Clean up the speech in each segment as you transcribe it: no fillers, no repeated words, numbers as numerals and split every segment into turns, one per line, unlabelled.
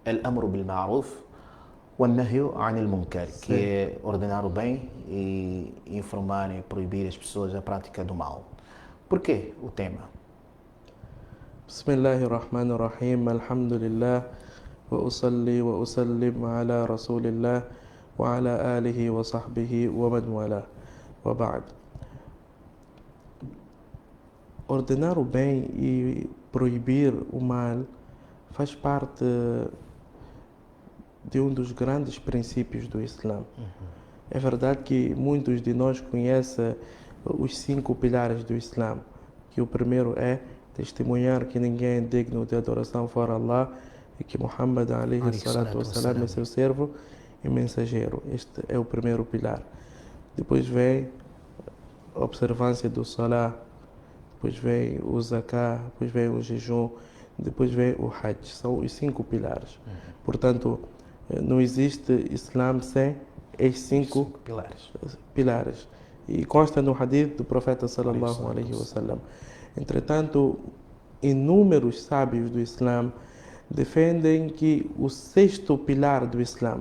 al-amru bil ma'ruf wa nahyu anil munkar, que é ordenar o bem e informar e proibir as pessoas a prática do mal. Por que o tema?
Bismillahirrahmanirrahim. Alhamdulillah. Wa usalli wa usallim ala rasulillah wa ala alihi wa sahbihi wa man wala. Wa ba'd. Ordenar o bem e proibir o mal faz parte de um dos grandes princípios do Islã. É verdade que muitos de nós conhecem os 5 pilares do Islã, que o primeiro é testemunhar que ninguém é digno de adoração fora Allah e que Muhammad alayhi salatu wassalam é seu servo e mensageiro. Este é o primeiro pilar. Depois vem a observância do Salah, depois vem o Zakah, depois vem o jejum, depois vem o Hajj. São os 5 pilares. Portanto, não existe Islã sem estes 5 pilares. E consta no hadith do profeta sallallahu alaihi wasallam. Entretanto, inúmeros sábios do Islã defendem que o 6º pilar do Islã,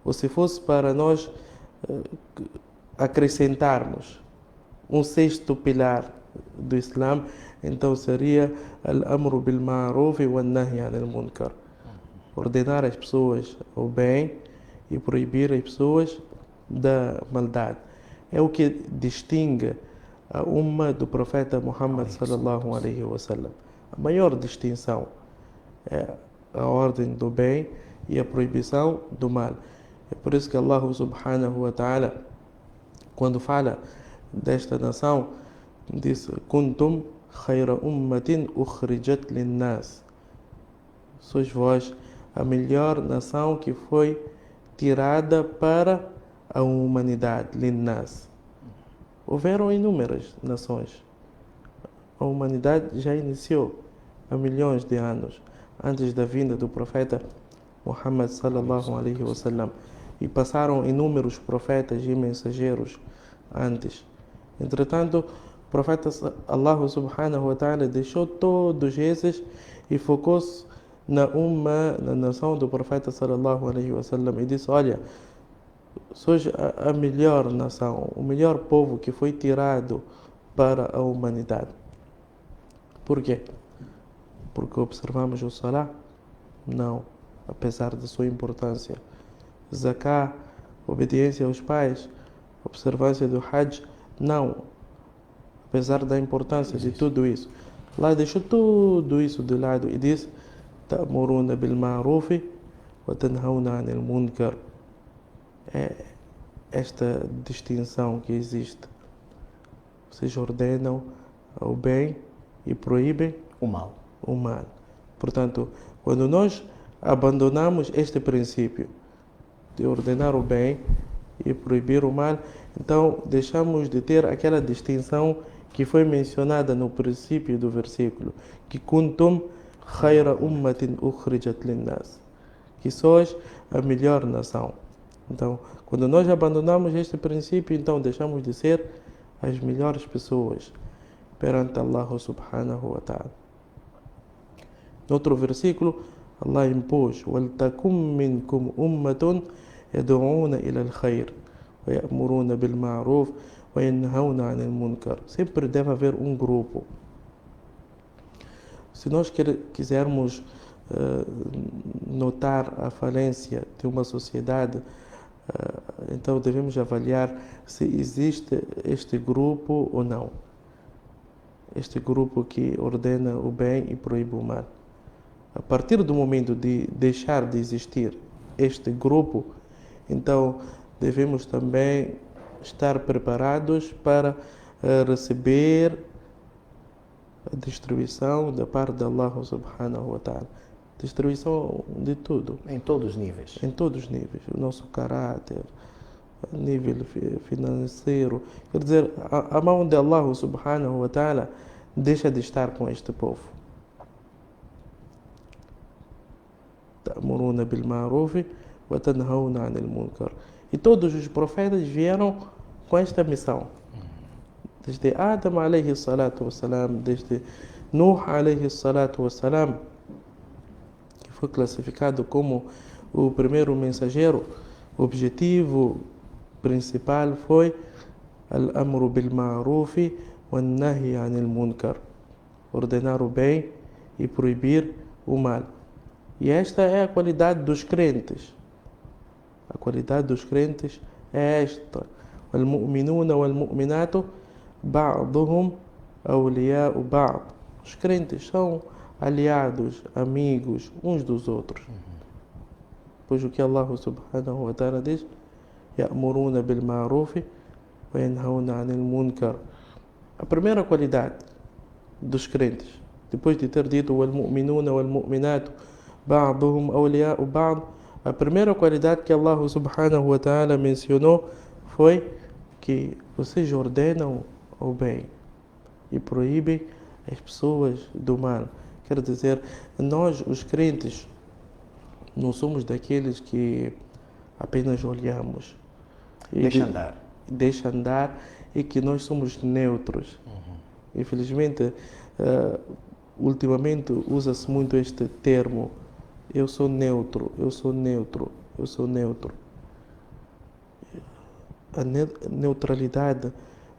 ou se fosse para nós acrescentarmos um 6º pilar do Islã, então seria al-amru bil ma'ruf wa nahy anil munkar. Ordenar as pessoas o bem e proibir as pessoas da maldade. É o que distingue a umma do profeta Muhammad sallallahu alaihi wasallam. A maior distinção é a ordem do bem e a proibição do mal. É por isso que Allah subhanahu wa ta'ala, quando fala desta nação, diz: Kuntum khayra ummatin ukhrijat lin-nas. Sois vós a melhor nação que foi tirada para a humanidade, lin-nas. Houveram inúmeras nações. A humanidade já iniciou há milhões de anos antes da vinda do profeta Muhammad sallallahu alaihi wasallam, e passaram inúmeros profetas e mensageiros antes. Entretanto, o profeta Allah subhanahu wa ta'ala deixou todos esses e focou-se na nação do profeta sallallahu alaihi wasallam, e disse: olha, sois a melhor nação, o melhor povo que foi tirado para a humanidade. Por quê? Porque observamos o Salah? Não, apesar da sua importância. Zakah, obediência aos pais, observância do Hajj? Não, apesar da importância de tudo isso. Allah deixou tudo isso de lado e diz: ta'muruna bil ma'ruf wa tanhauna 'anil munkar. É esta distinção que existe. Vocês ordenam o bem e proíbem
o mal.
Portanto, quando nós abandonamos este princípio de ordenar o bem e proibir o mal, então deixamos de ter aquela distinção que foi mencionada no princípio do versículo, que kuntum khayra ummatin ukhrijat lin-nas, que sois a melhor nação. Então, quando nós abandonamos este princípio, então deixamos de ser as melhores pessoas perante Allah subhanahu wa ta'ala. No outro versículo, Allah impôs: وَلْتَكُمْ مِنْكُمْ أُمَّةٌ يَدْعُونَ إِلَى الْخَيْرِ وَيَأْمُرُونَ بِالْمَعْرُوفِ وَيَنْهَوْنَ عَنِ الْمُنْكَرِ. Sempre deve haver um grupo. Se nós quisermos notar a falência de uma sociedade, então devemos avaliar se existe este grupo ou não. Este grupo que ordena o bem e proíbe o mal. A partir do momento de deixar de existir este grupo, então devemos também estar preparados para receber a distribuição da parte de Allah subhanahu wa ta'ala. Distribuição de tudo.
Em todos os níveis.
Em todos os níveis. O nosso caráter, nível financeiro. Quer dizer, a mão de Allah subhanahu wa ta'ala deixa de estar com este povo. Ta'muruna bil ma'ruf wa tanhauna 'anil munkar. E todos os profetas vieram com esta missão. Desde Adam alayhi salatu wassalam, desde Nuh alayhi salatu wassalam, que foi classificado como o primeiro mensageiro, o objetivo principal foi al-amru bil ma'ruf wa nahy anil munkar, ordenar o bem e proibir o mal. E esta é a qualidade dos crentes. A qualidade dos crentes é esta. Al-mu'minuna wal-mu'minatu ba'duhum awliya'u ba'd. Os crentes são aliados, amigos uns dos outros. Pois o que Allah subhanahu wa ta'ala diz: ya'muruna bil ma'ruf wa yanhauna 'anil munkar. A primeira qualidade dos crentes, depois de ter dito wal-mu'minuna wal-mu'minatu ba'duhum awliya'u ba'd, a primeira qualidade que Allah subhanahu wa ta'ala mencionou foi que vocês ordenam o bem e proíbem as pessoas do mal. Quer dizer, nós, os crentes, não somos daqueles que apenas olhamos. Deixa andar e que nós somos neutros. Infelizmente, ultimamente usa-se muito este termo: eu sou neutro, eu sou neutro, eu sou neutro. A neutralidade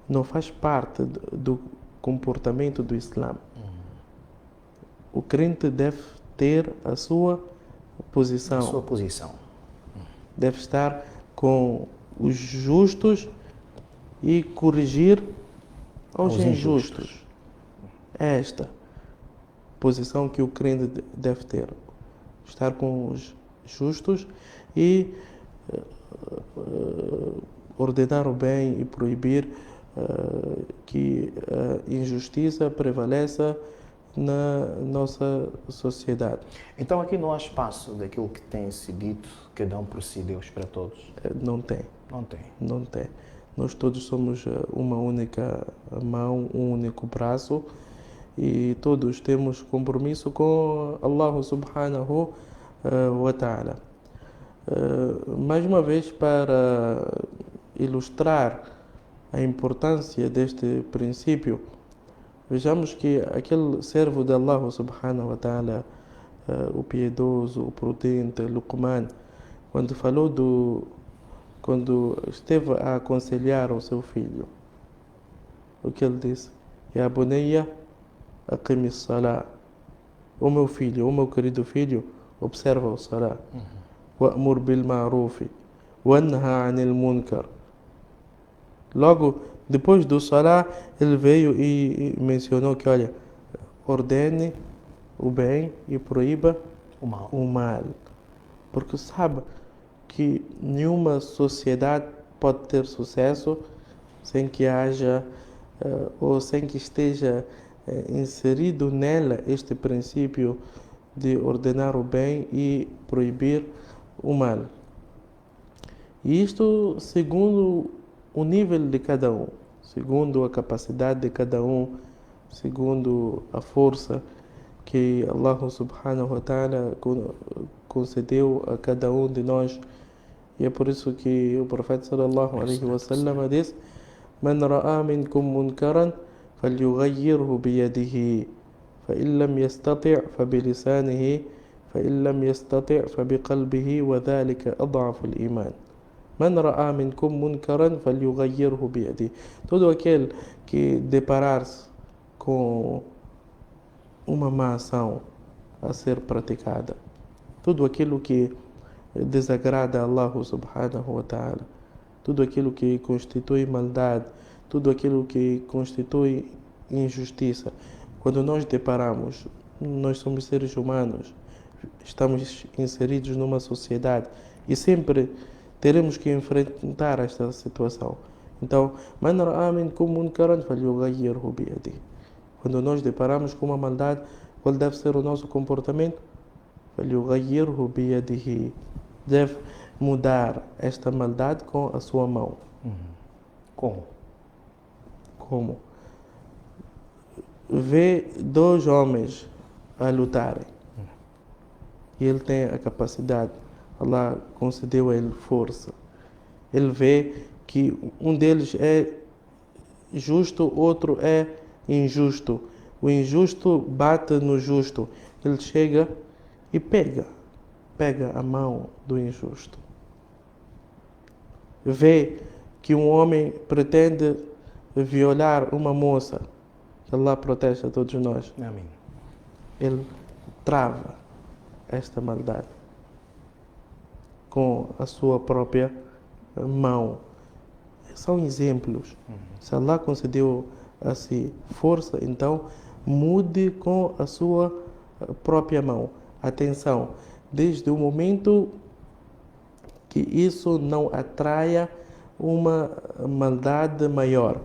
não faz parte do comportamento do Islã. O crente deve ter a sua posição. Deve estar com os justos e corrigir aos injustos. É esta posição que o crente deve ter. Estar com os justos e ordenar o bem e proibir que a injustiça prevaleça na nossa sociedade.
Então aqui não há espaço daquilo que tem se dito, cada um por si, Deus para todos?
Não tem.
Não tem.
Nós todos somos uma única mão, um único braço, e todos temos compromisso com Allah subhanahu wa ta'ala. Mais uma vez, para ilustrar a importância deste princípio, vejamos que aquele servo de Allah subhanahu wa ta'ala, o piedoso, o prudente, Luqman, quando esteve a aconselhar o seu filho, o que ele disse: Ya bunayya aqimi salah. O meu filho, o meu querido filho, observa o salah. Wa'mur bil ma'ruf wanha 'anil munkar. Logo depois do salah, ele veio e mencionou que, olha, ordene o bem e proíba o mal. Porque sabe que nenhuma sociedade pode ter sucesso sem que haja ou sem que esteja inserido nela este princípio de ordenar o bem e proibir o mal. E isto segundo o nível de cada um, segundo a capacidade de cada um, segundo a força que Allah subhanahu wa ta'ala concedeu a cada um de nós. E é por isso que o profeta sallallahu alaihi wa sallam diz: Man ra'a minkum munkaran falyughayyirhu biyadihi, fa in lam yastati' fa bilisanihi, fa in lam yastati' fa biqalbihi, wa dhalika ad'afu al-iman. Man ra'a minkum munkaran falyughayyirhu biyadihi. Todo aquele que deparar-se com uma má ação a ser praticada, tudo aquilo que desagrada a Allah subhanahu wa ta'ala, tudo aquilo que constitui maldade, tudo aquilo que constitui injustiça. Quando nós deparamos, nós somos seres humanos, estamos inseridos numa sociedade e sempre teremos que enfrentar esta situação. Então, man ra'a minkum munkaran falyughayyirhu biyadihi. Quando nós deparamos com uma maldade, qual deve ser o nosso comportamento? falyughayyirhu biyadihi. Deve mudar esta maldade com a sua mão. Como? Vê dois homens a lutarem. E ele tem a capacidade, Allah concedeu a ele força. Ele vê que um deles é justo, outro é injusto. O injusto bate no justo. Ele chega e pega pega a mão do injusto. Vê que um homem pretende violar uma moça, que Allah proteja todos nós.
Amém.
Ele trava esta maldade com a sua própria mão. São exemplos. Se Allah concedeu a si força, então mude com a sua própria mão. Atenção, desde o momento que isso não atraia uma maldade maior.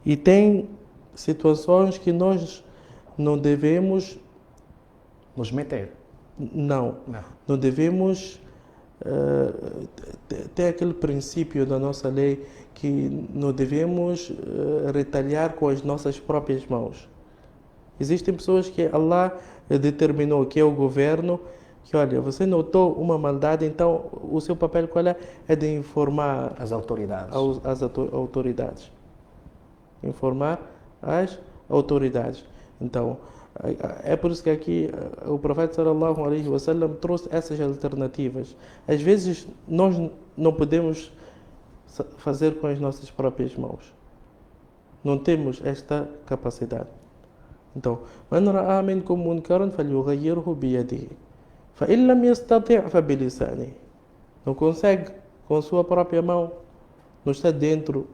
E tem situações que nós não devemos
Nos meter.
Não devemos ter aquele princípio da nossa lei que não devemos retalhar com as nossas próprias mãos. Existem pessoas que Allah determinou, que é o governo, que olha, você notou uma maldade, então o seu papel qual é? É de informar
As autoridades.
as autoridades. Informar as autoridades. Então, é por isso que aqui o profeta sallallahu alaihi wasallam trouxe essas alternativas. Às vezes nós não podemos fazer com as nossas próprias mãos. Não temos esta capacidade. Então, من رأى منكم منكرا فليغيره بيده فإن لم يستطع فبلسانه. Não consegue com a sua própria mão, não está dentro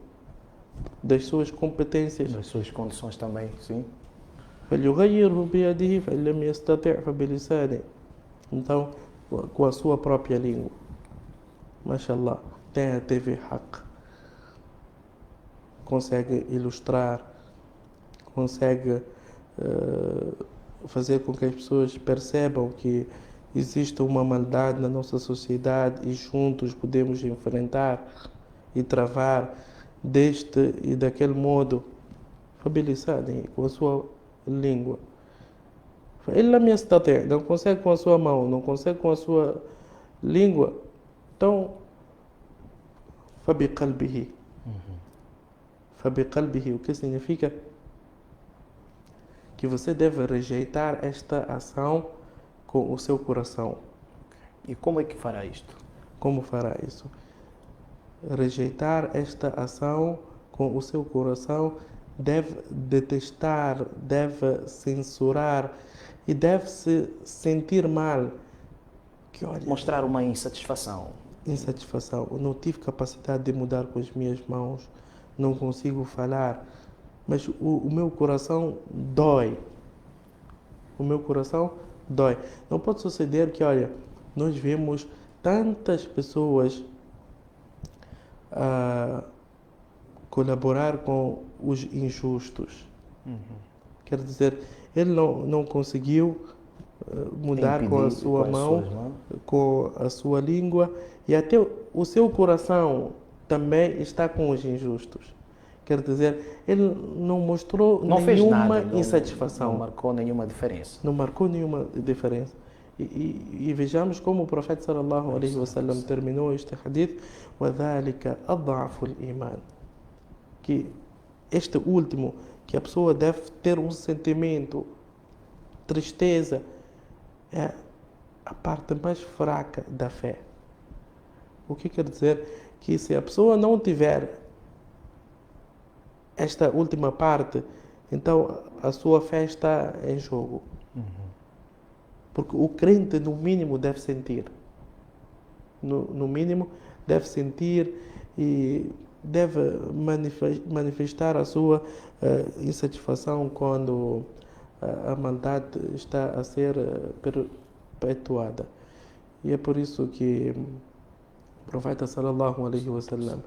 das suas competências.
Das suas condições também, sim.
فليغيره بيده فإن لم يستطع فبلسانه. Então, com a sua própria língua. Mashallah, tem a TV Haq. Consegue ilustrar, consegue fazer com que as pessoas percebam que existe uma maldade na nossa sociedade e juntos podemos enfrentar e travar deste e daquele modo. Fabilisadem com a sua língua. Não consegue com a sua mão, não consegue com a sua língua. Então, fabiqalbihi. Fabiqalbihi, o que significa? Que você deve rejeitar esta ação com o seu coração.
E como é que fará isto?
Como fará isso? Rejeitar esta ação com o seu coração, deve detestar, deve censurar e deve se sentir mal. Que, olha,
Mostrar uma insatisfação.
Eu não tive capacidade de mudar com as minhas mãos, não consigo falar, mas o meu coração dói. O meu coração dói. Não pode suceder que, olha, nós vemos tantas pessoas a colaborar com os injustos. Quer dizer, ele não conseguiu mudar com a sua mão, com a sua língua, e até o seu coração também está com os injustos. Quer dizer, ele não mostrou nenhuma insatisfação.
Não marcou nenhuma diferença.
Não marcou nenhuma diferença. E vejamos como o profeta sallallahu alaihi wasallam terminou este hadith: وَذَلِكَ أَضْعَفُ الْإِيمَانِ. Que este último, que a pessoa deve ter um sentimento, tristeza, é a parte mais fraca da fé. O que quer dizer? Que se a pessoa não tiver esta última parte, então a sua fé está em jogo. Porque o crente, no mínimo, deve sentir. No mínimo, deve sentir e deve manifestar a sua insatisfação quando a maldade está a ser perpetuada. E é por isso que o profeta sallallahu alaihi wasallam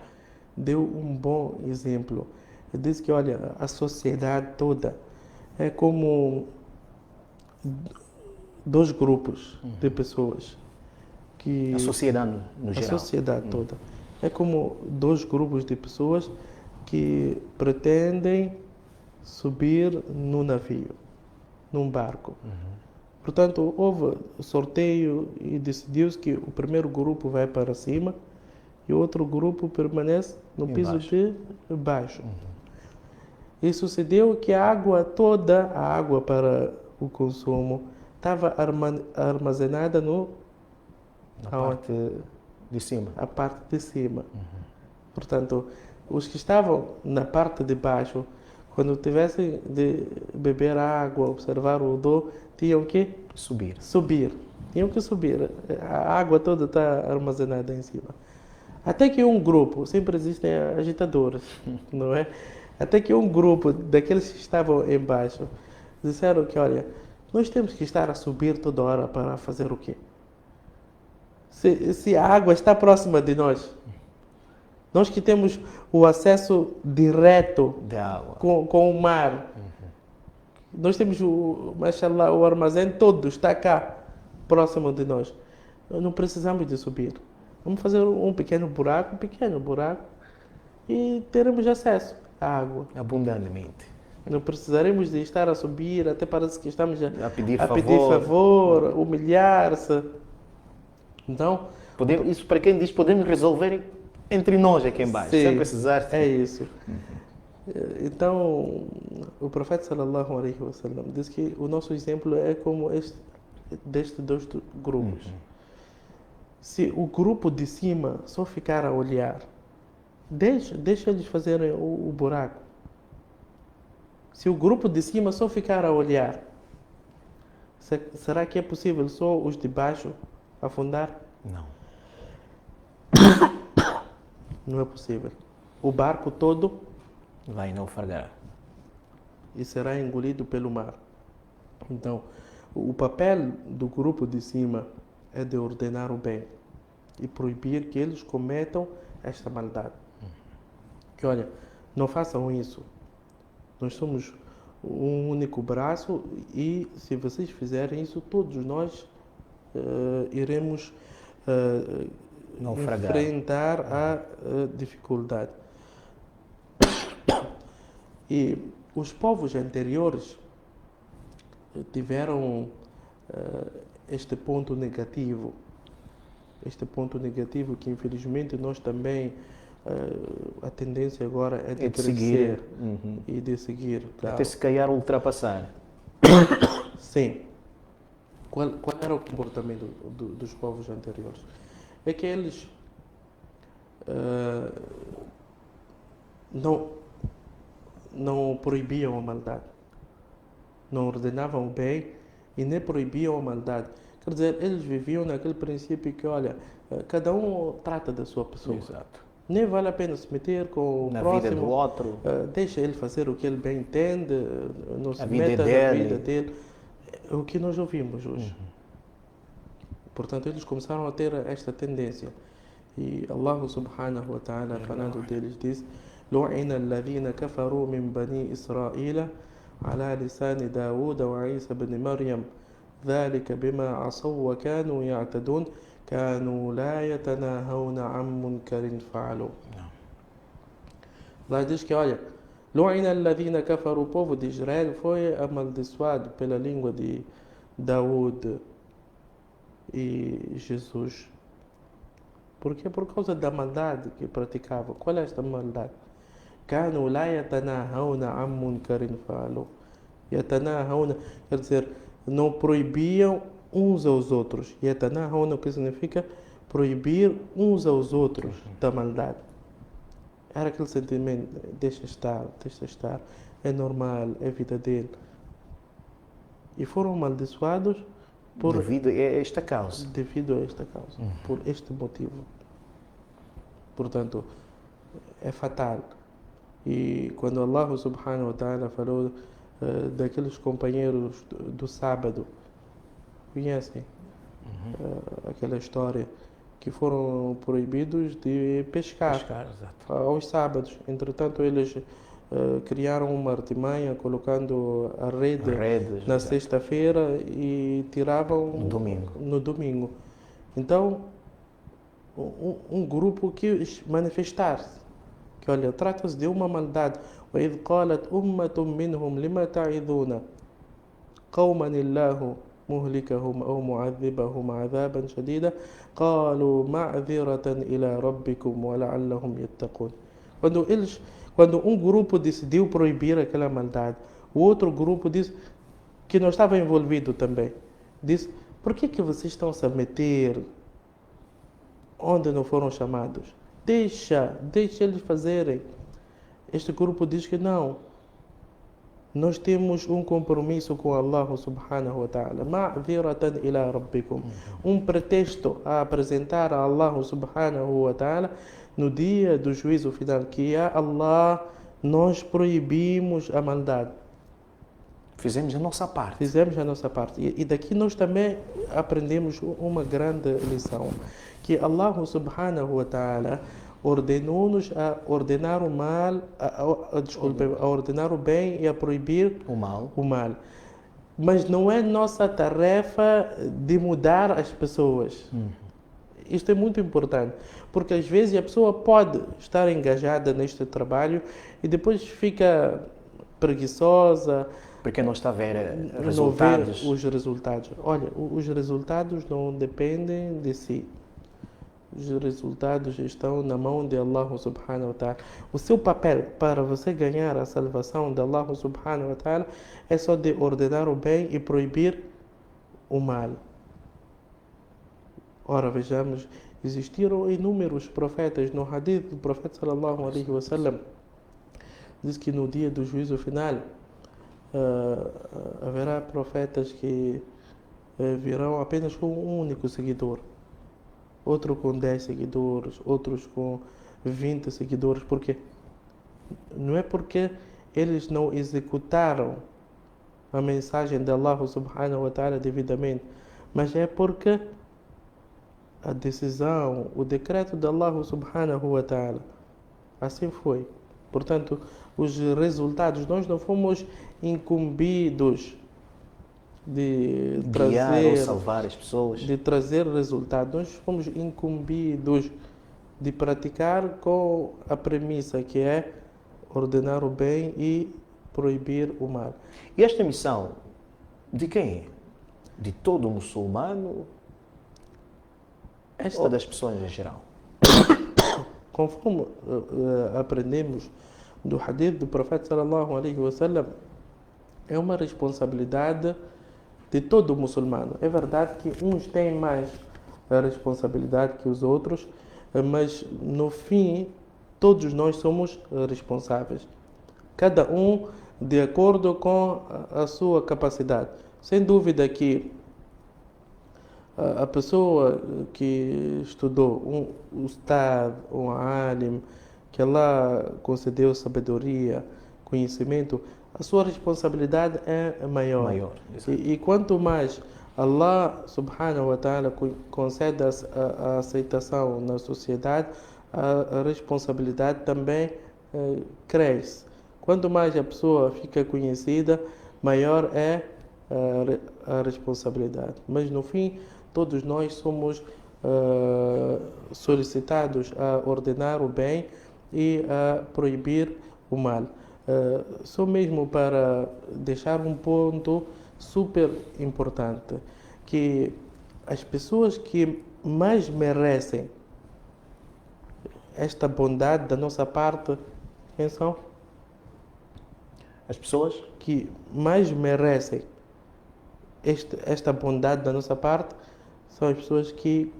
deu um bom exemplo. Ele disse que, olha, a sociedade toda é como dois grupos de pessoas.
A sociedade no geral.
A sociedade toda. É como dois grupos de pessoas que pretendem subir no navio, num barco. Portanto, houve sorteio e decidiu-se que o primeiro grupo vai para cima e o outro grupo permanece no piso de baixo. E sucedeu que a água toda, a água para o consumo, estava armazenada no
Na
Aonde?
parte de cima.
A parte de cima. Portanto, os que estavam na parte de baixo, quando tivessem de beber água, observar o wudu, tinham que
Subir.
subir. Tinham que subir. A água toda está armazenada em cima. Até que um grupo, sempre existem agitadores, não é? Até que um grupo daqueles que estavam embaixo disseram que, olha, nós temos que estar a subir toda hora para fazer o quê? Se a água está próxima de nós que temos o acesso direto
De água.
com o mar, nós temos mashallah, o armazém todo está cá, próximo de nós. Nós não precisamos de subir. Vamos fazer um pequeno buraco, e teremos acesso à água.
Abundantemente.
Não precisaremos de estar a subir, até parece que estamos
A pedir
pedir favor, humilhar-se. Então,
Isso para quem diz podemos resolver entre nós aqui em baixo,
sim,
sem precisar.
é isso. Então, o profeta sallallahu alaihi wasallam diz que o nosso exemplo é como destes dois grupos. Se o grupo de cima só ficar a olhar, deixa eles fazerem o buraco. Se o grupo de cima só ficar a olhar, será que é possível só os de baixo afundar?
Não.
Não é possível. O barco todo
Vai naufragar.
e será engolido pelo mar. Então, o papel do grupo de cima é de ordenar o bem e proibir que eles cometam esta maldade. Que olha, não façam isso. Nós somos um único braço e se vocês fizerem isso, todos nós iremos
Naufragar.
enfrentar a dificuldade. E os povos anteriores tiveram este ponto negativo que infelizmente nós também a tendência agora é de
seguir.
crescer e de seguir.
Até se calhar ultrapassar.
Sim. Qual era o comportamento dos povos anteriores? É que eles não proibiam a maldade, não ordenavam o bem e nem proibiam a maldade. Quer dizer, eles viviam naquele princípio que, olha, cada um trata da sua pessoa.
Exato.
Nem vale a pena se meter com o
Na
próximo.
vida do outro.
Deixa ele fazer o que ele bem entende, não se
A vida
meta na
dele.
vida dele. É o que nós ouvimos hoje. Portanto, eles começaram a ter esta tendência. E Allah subhanahu wa ta'ala, falando deles, diz: لُعِنَ الَّذِينَ كَفَرُوا مِنْ بَنِي إِسْرَائِيلَ على لسان داود وعيسى بن مريم ذلك بما عصوا وكانوا يعتدون كانوا لا يتناهون عن منكر فعلوا. Lá diz que, olha, لُعِنَ الَّذِينَ كَفَروا, o povo de Israel foi amaldiçoado pela língua de Daud e Jesus. Por quê? Por causa da maldade que praticavam. Qual é esta maldade? كانوا لا يتناهون عن منكر فعلوا. يتناهون quer dizer, não proibiam uns aos outros. يتناهون, o que significa proibir uns aos outros da maldade. Era aquele sentimento, deixa estar, é normal, é vida dele. E foram amaldiçoados
Devido a esta causa.
por este motivo. Portanto, é fatal. E quando Allah subhanahu wa ta'ala falou daqueles companheiros do sábado, conhecem aquela história, que foram proibidos de pescar
Exato.
aos sábados. Entretanto, eles criaram uma artimanha colocando a rede
Redes,
na
exato.
sexta-feira e tiravam no domingo. Então, um grupo quis manifestar-se, que olha, trata-se de uma maldade. وَإِذْ قَالَتْ أُمَّةٌ مِّنْهُمْ لِمَ تَعِظُونَ قَوْمًا اللَّهُ مهلكهم أو معذبهم عذابا شديدا قالوا معذرة إلى ربكم ولعلهم يتقون. Quando um grupo decidiu proibir aquela maldade, o outro grupo disse, que não estava envolvido também, disse: por que vocês estão se a meter onde não foram chamados. Deixa eles fazerem. Este grupo diz que não. Nós temos um compromisso com Allah subhanahu wa ta'ala. Ma'viratan ila rabbikum. Um pretexto a apresentar a Allah subhanahu wa ta'ala no dia do juízo final, que é Allah, nós proibimos a maldade.
Fizemos a nossa parte.
Fizemos a nossa parte. E daqui nós também aprendemos uma grande lição, que Allah subhanahu wa ta'ala ordenou-nos a ordenar o mal, a ordenar o bem e a proibir
O mal.
o mal. Mas não é nossa tarefa de mudar as pessoas. Isto é muito importante, porque às vezes a pessoa pode estar engajada neste trabalho e depois fica preguiçosa,
Porque não está a ver
não vê
resultados.
os resultados. Olha, os resultados não dependem de si. Os resultados estão na mão de Allah subhanahu wa ta'ala. O seu papel para você ganhar a salvação de Allah subhanahu wa ta'ala é só de ordenar o bem e proibir o mal. Ora, vejamos, existiram inúmeros profetas. No hadith do profeta sallallahu alaihi wasallam diz que no dia do juízo final haverá profetas que virão apenas com um único seguidor, outro com 10 seguidores, outros com 20 seguidores. Por quê? Não é porque eles não executaram a mensagem de Allah subhanahu wa ta'ala devidamente, mas é porque a decisão, o decreto de Allah subhanahu wa ta'ala assim foi. Portanto, os resultados, nós não fomos incumbidos de
Guiar ou
trazer,
salvar as pessoas.
de trazer resultados. Nós fomos incumbidos de praticar com a premissa que é ordenar o bem e proibir o mal.
E esta missão, de quem é? De todo muçulmano ou das pessoas em geral?
Conforme aprendemos do hadith do profeta sallallahu alaihi wasallam, é uma responsabilidade de todo muçulmano. É verdade que uns têm mais a responsabilidade que os outros, mas no fim todos nós somos responsáveis. Cada um de acordo com a sua capacidade. Sem dúvida que a pessoa que estudou, um ustad, um alim, que Allah concedeu sabedoria, conhecimento, a sua responsabilidade é maior. E quanto mais Allah subhanahu wa ta'ala concede a aceitação na sociedade, a responsabilidade também cresce. Quanto mais a pessoa fica conhecida, maior é a responsabilidade. Mas no fim, todos nós somos solicitados a ordenar o bem e a proibir o mal. Só mesmo para deixar um ponto super importante, que as pessoas que mais merecem esta bondade da nossa parte, quem são?
As pessoas
Que mais merecem esta bondade da nossa parte são as pessoas que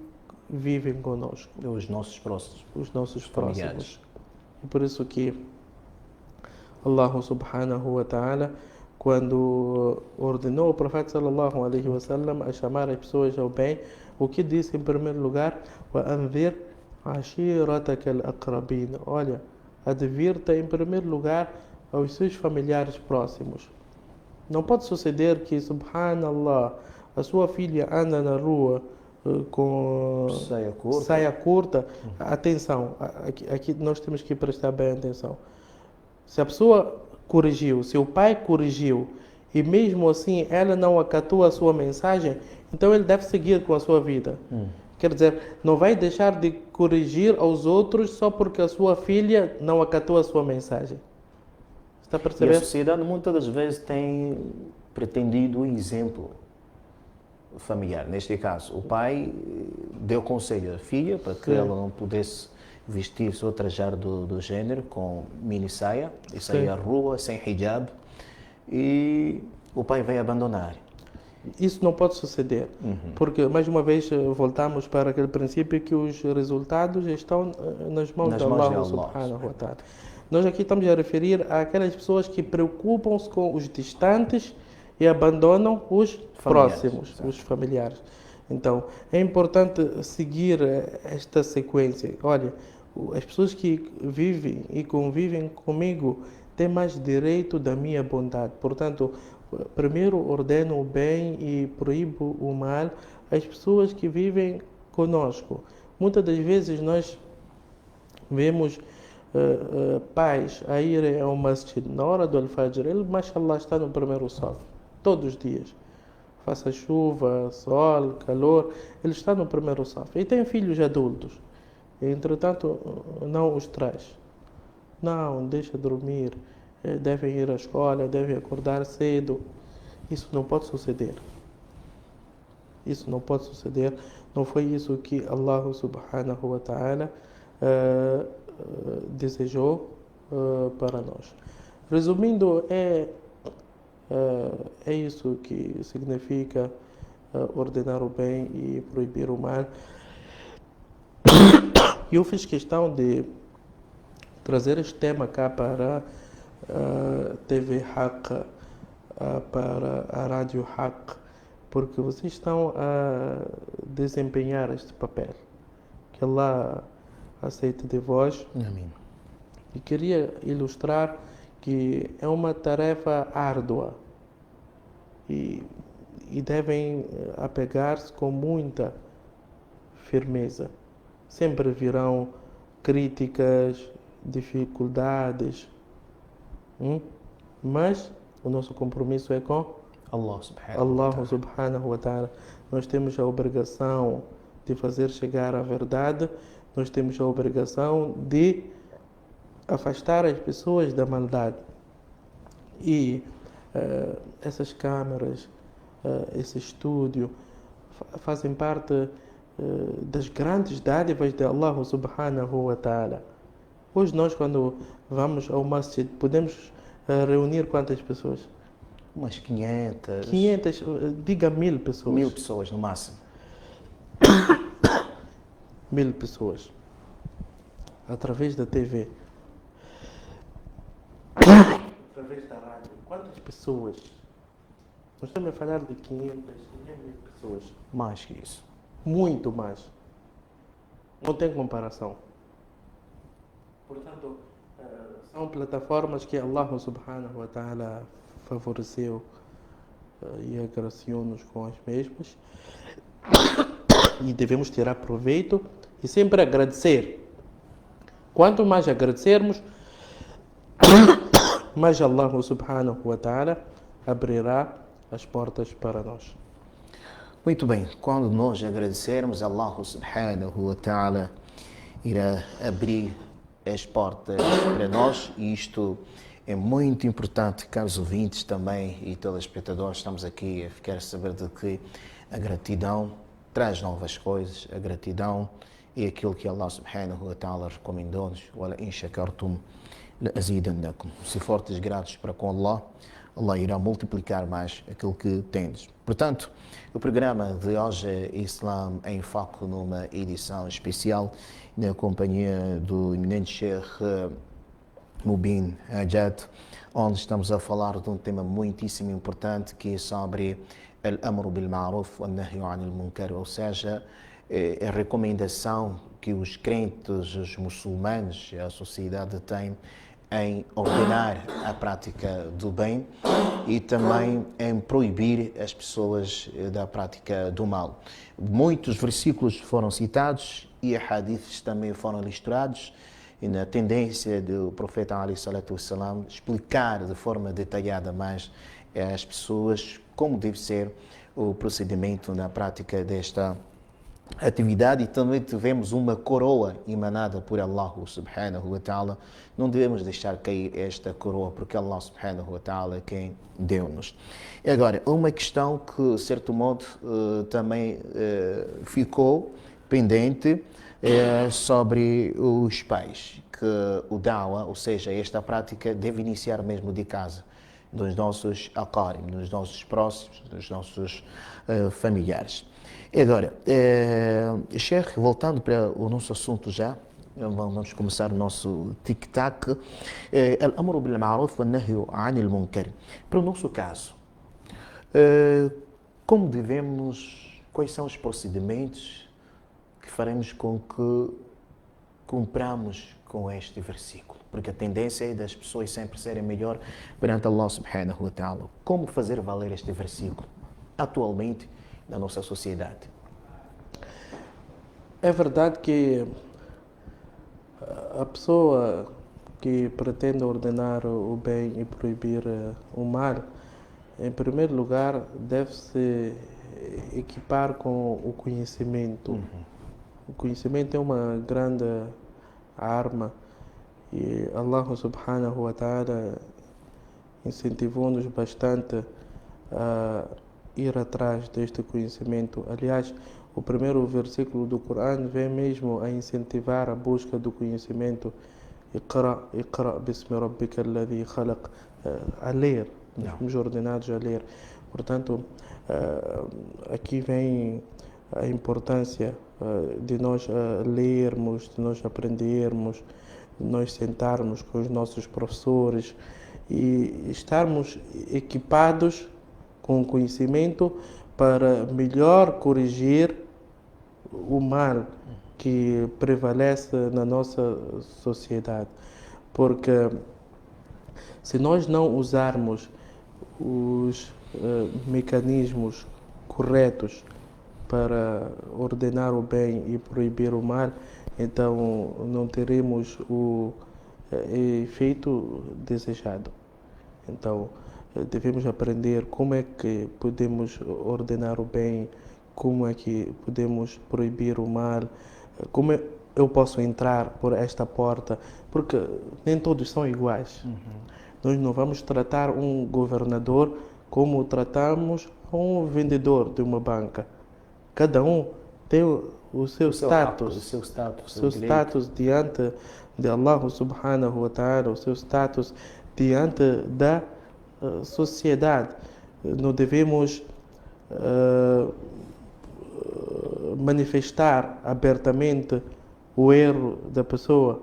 vivem conosco,
os nossos próximos.
os nossos
Familiares.
próximos. E por isso que Allah subhanahu wa ta'ala, quando ordenou o profeta sallallahu alaihi wasallam a chamar as pessoas ao bem, o que disse em primeiro lugar? وَأَنذِرْ عَشِيرَتَكَ الْأَقْرَبِينَ. Olha, advirta em primeiro lugar aos seus familiares próximos. Não pode suceder que, subhanallah, a sua filha anda na rua com saia curta. Atenção, aqui nós temos que prestar bem atenção. Se a pessoa corrigiu, se o pai corrigiu, e mesmo assim ela não acatou a sua mensagem, então ele deve seguir com a sua vida. Quer dizer, não vai deixar de corrigir aos outros só porque a sua filha não acatou a sua mensagem. Está a perceber?
E a sociedade muitas das vezes tem pretendido um exemplo familiar. Neste caso, o pai deu conselho à filha para que ela não pudesse vestir-se ou trajar do género com mini saia e sair à rua sem hijab, e o pai vai abandonar.
Isso não pode suceder, porque, mais uma vez, voltamos para aquele princípio que os resultados estão nas mãos de Allah subhanahu wa ta'ala. Nós aqui estamos a referir àquelas pessoas que preocupam-se com os distantes e abandonam os próximos, os familiares. Então, é importante seguir esta sequência. Olha, as pessoas que vivem e convivem comigo têm mais direito da minha bondade. Portanto, primeiro ordeno o bem e proíbo o mal às pessoas que vivem conosco. Muitas das vezes nós vemos pais a irem ao masjid na hora do al-fajr. Ele, mashallah, está no primeiro sol, todos os dias. Faça chuva, sol, calor, ele está no primeiro sol. E tem filhos adultos. Entretanto, não os traz. Não, deixa dormir. Devem ir à escola, devem acordar cedo. Isso não pode suceder. Isso não pode suceder. Não foi isso que Allah subhanahu wa ta'ala desejou para nós. Resumindo, é isso que significa ordenar o bem e proibir o mal. Eu fiz questão de trazer este tema cá para a TV Haq, para a Rádio Haq, porque vocês estão a desempenhar este papel. Que Allah aceite de vós.
Amém.
E queria ilustrar que é uma tarefa árdua e devem apegar-se com muita firmeza. Sempre virão críticas, dificuldades, mas o nosso compromisso é com Allah subhanahu wa ta'ala. Nós temos a obrigação de fazer chegar a verdade, nós temos a obrigação de afastar as pessoas da maldade. E essas câmaras, esse estúdio, fazem parte das grandes dádivas de Allah subhanahu wa ta'ala. Hoje nós, quando vamos ao masjid, podemos reunir quantas pessoas?
Umas 500.
500, diga 1000 pessoas.
1000 pessoas no máximo.
1000 pessoas. Através da TV. Através da rádio. Quantas pessoas? Nós estamos a falar de 500, 1000 pessoas.
Mais que isso.
Muito mais. Não tem comparação. Portanto, são plataformas que Allah subhanahu wa ta'ala favoreceu e agraciou-nos com as mesmas. E devemos tirar proveito e sempre agradecer. Quanto mais agradecermos, mais Allah subhanahu wa ta'ala abrirá as portas para nós.
Muito bem, quando nós agradecermos, Allah subhanahu wa ta'ala irá abrir as portas para nós, e isto é muito importante, caros ouvintes também e telespectadores. Estamos aqui a ficar a saber de que a gratidão traz novas coisas. A gratidão é aquilo que Allah subhanahu wa ta'ala recomendou-nos: wala in shakartum la azidannakum. Se fortes gratos para com Allah, Allah irá multiplicar mais aquilo que tendes. Portanto, o programa de hoje é Islam em Foco, numa edição especial na companhia do eminente Sheikh Mubin Hajjat, onde estamos a falar de um tema muitíssimo importante, que é sobre al-amru bil ma'ruf wa nahyu 'anil munkar, ou seja, a recomendação que os crentes, os muçulmanos, a sociedade tem em ordenar a prática do bem e também em proibir as pessoas da prática do mal. Muitos versículos foram citados e hadiths também foram ilustrados, e na tendência do profeta alaihi salatu wassalam explicar de forma detalhada mais às pessoas como deve ser o procedimento na prática desta atividade. E também tivemos uma coroa emanada por Allah subhanahu wa ta'ala. Não devemos deixar cair esta coroa, porque Allah subhanahu wa ta'ala é quem deu-nos. E agora, uma questão que, de certo modo, também ficou pendente sobre os pais, que o da'wa, ou seja, esta prática deve iniciar mesmo de casa. dos nossos aqarim, dos nossos próximos, dos nossos familiares. E agora, Sheikh, voltando para o nosso assunto já, vamos começar o nosso tic-tac. Al-amru bil ma'ruf wa nahyu 'anil munkar. Para o nosso caso, como devemos, quais são os procedimentos que faremos com que cumpramos com este versículo? Porque a tendência é das pessoas sempre serem melhor perante Allah subhanahu wa ta'ala. Como fazer valer este versículo atualmente na nossa sociedade?
É verdade que a pessoa que pretende ordenar o bem e proibir o mal, em primeiro lugar, deve se equipar com o conhecimento. O conhecimento é uma grande arma e Allah subhanahu wa ta'ala incentivou-nos bastante a ir atrás deste conhecimento. Aliás, o primeiro versículo do Corão vem mesmo a incentivar a busca do conhecimento. Iqra bismi rabbika alladhi khalaq, a ler, nós fomos ordenados a ler. Portanto, aqui vem a importância de nós lermos, de nós aprendermos, de nós sentarmos com os nossos professores e estarmos equipados com conhecimento para melhor corrigir o mal que prevalece na nossa sociedade. Porque se nós não usarmos os mecanismos corretos para ordenar o bem e proibir o mal, então não teremos o efeito desejado. Então devemos aprender como é que podemos ordenar o bem, como é que podemos proibir o mal, como eu posso entrar por esta porta, porque nem todos são iguais. Nós não vamos tratar um governador como tratamos um vendedor de uma banca. Cada um tem o seu status,
o
seu status diante de Allah subhanahu wa ta'ala, o seu status diante da sociedade. Não devemos manifestar abertamente o erro da pessoa,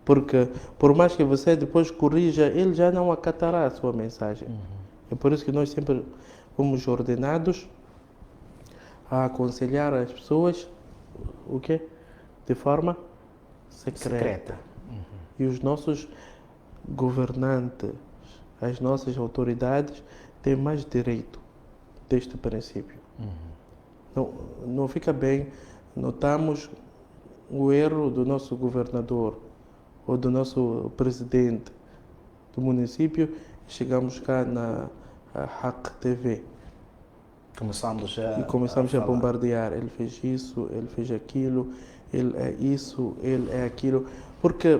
porque por mais que você depois corrija, ele já não acatará a sua mensagem. É por isso que nós sempre fomos ordenados a aconselhar as pessoas o quê? De forma secreta. E os nossos governantes, as nossas autoridades têm mais direito deste princípio. Não fica bem, notamos o erro do nosso governador ou do nosso presidente do município e chegamos cá na Haq TV. Começamos a bombardear. Ele fez isso, ele fez aquilo, ele é isso, ele é aquilo. Porque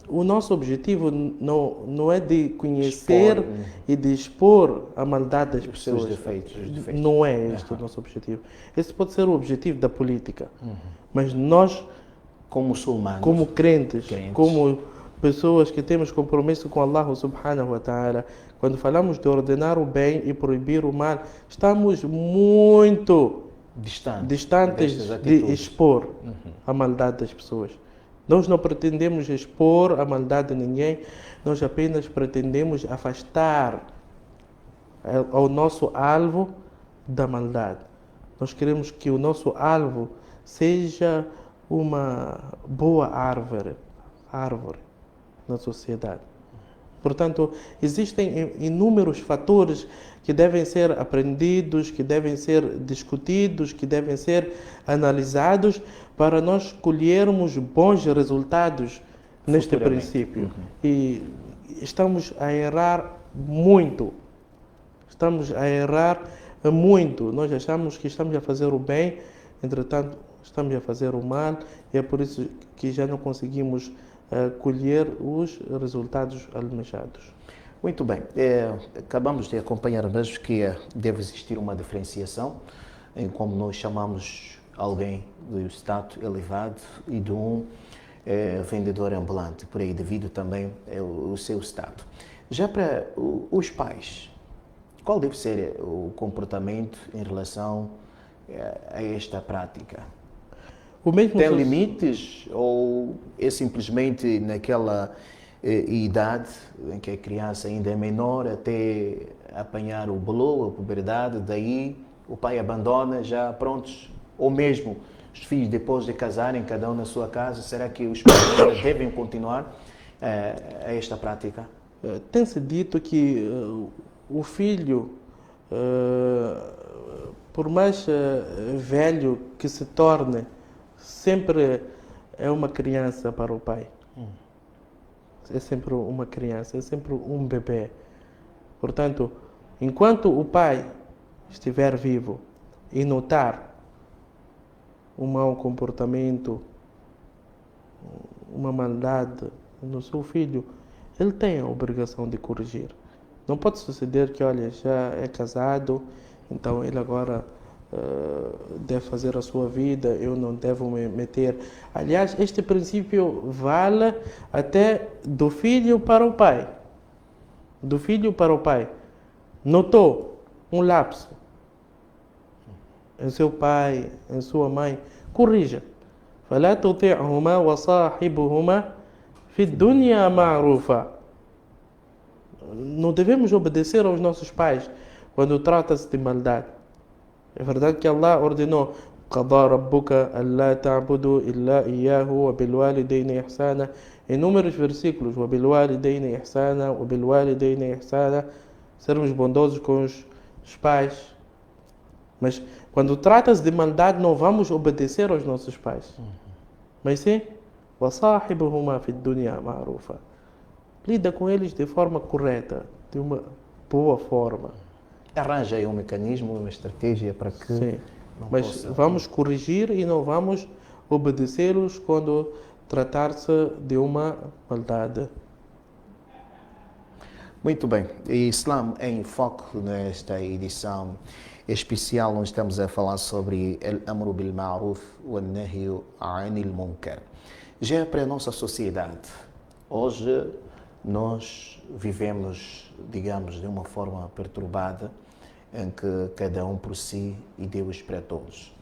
o nosso objetivo não é de conhecer e de expor a maldade das pessoas.
Os defeitos.
Não é este o nosso objetivo. Esse pode ser o objetivo da política. Mas nós,
como muçulmanos,
como crentes, como pessoas que temos compromisso com Allah subhanahu wa ta'ala, quando falamos de ordenar o bem e proibir o mal, estamos muito distantes de expor a maldade das pessoas. Nós não pretendemos expor a maldade de ninguém, nós apenas pretendemos afastar ao nosso alvo da maldade. Nós queremos que o nosso alvo seja uma boa árvore na sociedade. Portanto, existem inúmeros fatores que devem ser aprendidos, que devem ser discutidos, que devem ser analisados para nós colhermos bons resultados neste princípio. E estamos a errar muito. Nós achamos que estamos a fazer o bem, entretanto, estamos a fazer o mal, e é por isso que já não conseguimos colher os resultados almejados.
Muito bem. Acabamos de acompanhar mesmo que deve existir uma diferenciação em como nós chamamos alguém do status elevado e de um vendedor ambulante, por aí, devido também ao seu status. Já para os pais, qual deve ser o comportamento em relação a esta prática?
O mesmo
Tem
so-
limites ou é simplesmente naquela idade em que a criança ainda é menor até apanhar o bolo, a puberdade, daí o pai abandona já prontos? Ou mesmo os filhos depois de casarem, cada um na sua casa, será que os pais ainda devem continuar a esta prática?
Tem-se dito que o filho, eh, por mais velho que se torne, sempre é uma criança para o pai. É sempre uma criança, é sempre um bebê. Portanto, enquanto o pai estiver vivo e notar um mau comportamento, uma maldade no seu filho, ele tem a obrigação de corrigir. Não pode suceder que, olha, já é casado, então ele agora deve fazer a sua vida, eu não devo me meter. Aliás, este princípio vale até do filho para o pai. Do filho para o pai. Notou um lapso em seu pai, em sua mãe, corrija. فلا تطعهما وصاحبهما في الدنيا معروفا. Não devemos obedecer aos nossos pais quando trata-se de maldade. É verdade que Allah ordenou قضى ربك ألا تعبدوا إلا إياه وبالوالدين إحسانا em inúmeros versículos وبالوالدين إحسانا وبالوالدين إحسانا, sermos bondosos com os pais. Mas quando trata-se de maldade, não vamos obedecer aos nossos pais. Mas sim, وصاحبهما في الدنيا معروفا. Lida com eles de forma correta, de uma boa forma.
Arranja aí um mecanismo, uma estratégia para que
Sim.
não
Mas
possa...
vamos corrigir e não vamos obedecê-los quando tratar-se de uma maldade.
Muito bem. E Islam em foco nesta edição especial, onde estamos a falar sobre Al-Amru bil Ma'ruf wa Nahyu 'Anil Munkar. Já para a nossa sociedade, hoje nós vivemos, digamos, de uma forma perturbada, em que cada um por si e Deus para todos.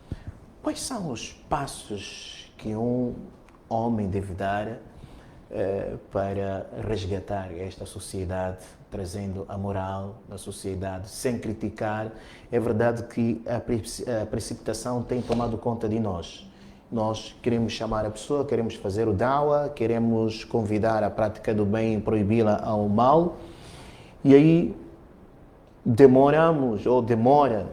Quais são os passos que um homem deve dar para resgatar esta sociedade, trazendo a moral da sociedade, sem criticar? É verdade que a precipitação tem tomado conta de nós. Nós queremos chamar a pessoa, queremos fazer o dawa, queremos convidar a prática do bem e proibi-la ao mal, e aí demoramos ou demora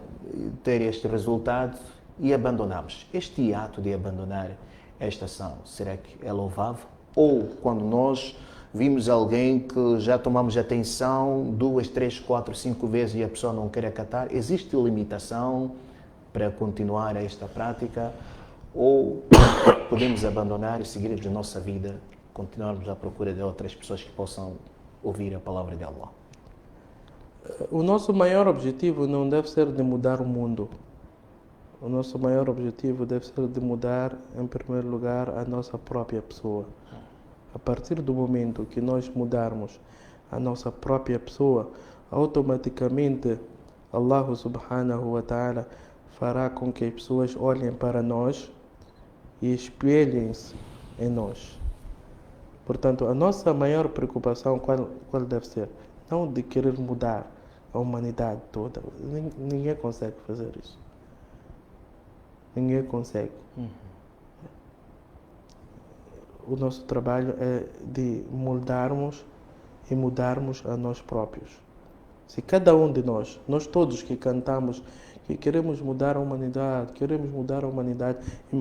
ter este resultado e abandonamos. Este ato de abandonar esta ação, será que é louvável? Ou quando nós vimos alguém que já tomamos atenção 2, 3, 4, 5 vezes e a pessoa não quer acatar, existe limitação para continuar esta prática? Ou podemos abandonar e seguir a nossa vida, continuarmos à procura de outras pessoas que possam ouvir a palavra de Allah?
O nosso maior objetivo não deve ser de mudar o mundo. O nosso maior objetivo deve ser de mudar, em primeiro lugar, a nossa própria pessoa. A partir do momento que nós mudarmos a nossa própria pessoa, automaticamente Allah subhanahu wa ta'ala fará com que as pessoas olhem para nós e espelhem-se em nós. Portanto, a nossa maior preocupação qual deve ser? Não de querer mudar a humanidade toda. Ninguém consegue fazer isso. Ninguém consegue. O nosso trabalho é de moldarmos e mudarmos a nós próprios. Se cada um de nós todos que cantamos que queremos mudar a humanidade,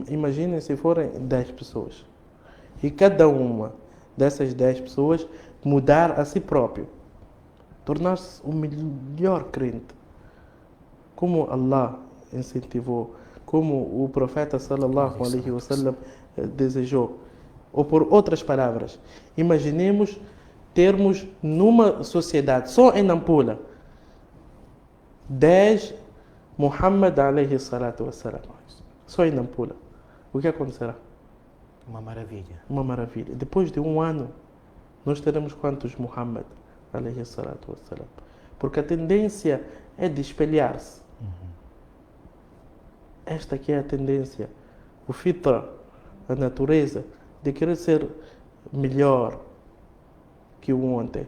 imaginem se forem 10 pessoas. E cada uma dessas 10 pessoas mudar a si próprio. Tornar-se o melhor crente. Como Allah incentivou, como o profeta sallallahu alaihi wasallam desejou. Ou por outras palavras, imaginemos termos numa sociedade, só em Nampula, 10 Muhammad alaihi salatu wassalam. Só em Nampula. O que acontecerá?
Uma maravilha.
Uma maravilha. Depois de um ano, nós teremos quantos Muhammad? alayhi salatu wassalam. Porque a tendência é de espelhar-se. Esta aqui é a tendência, o fitra, a natureza, de querer ser melhor que o ontem.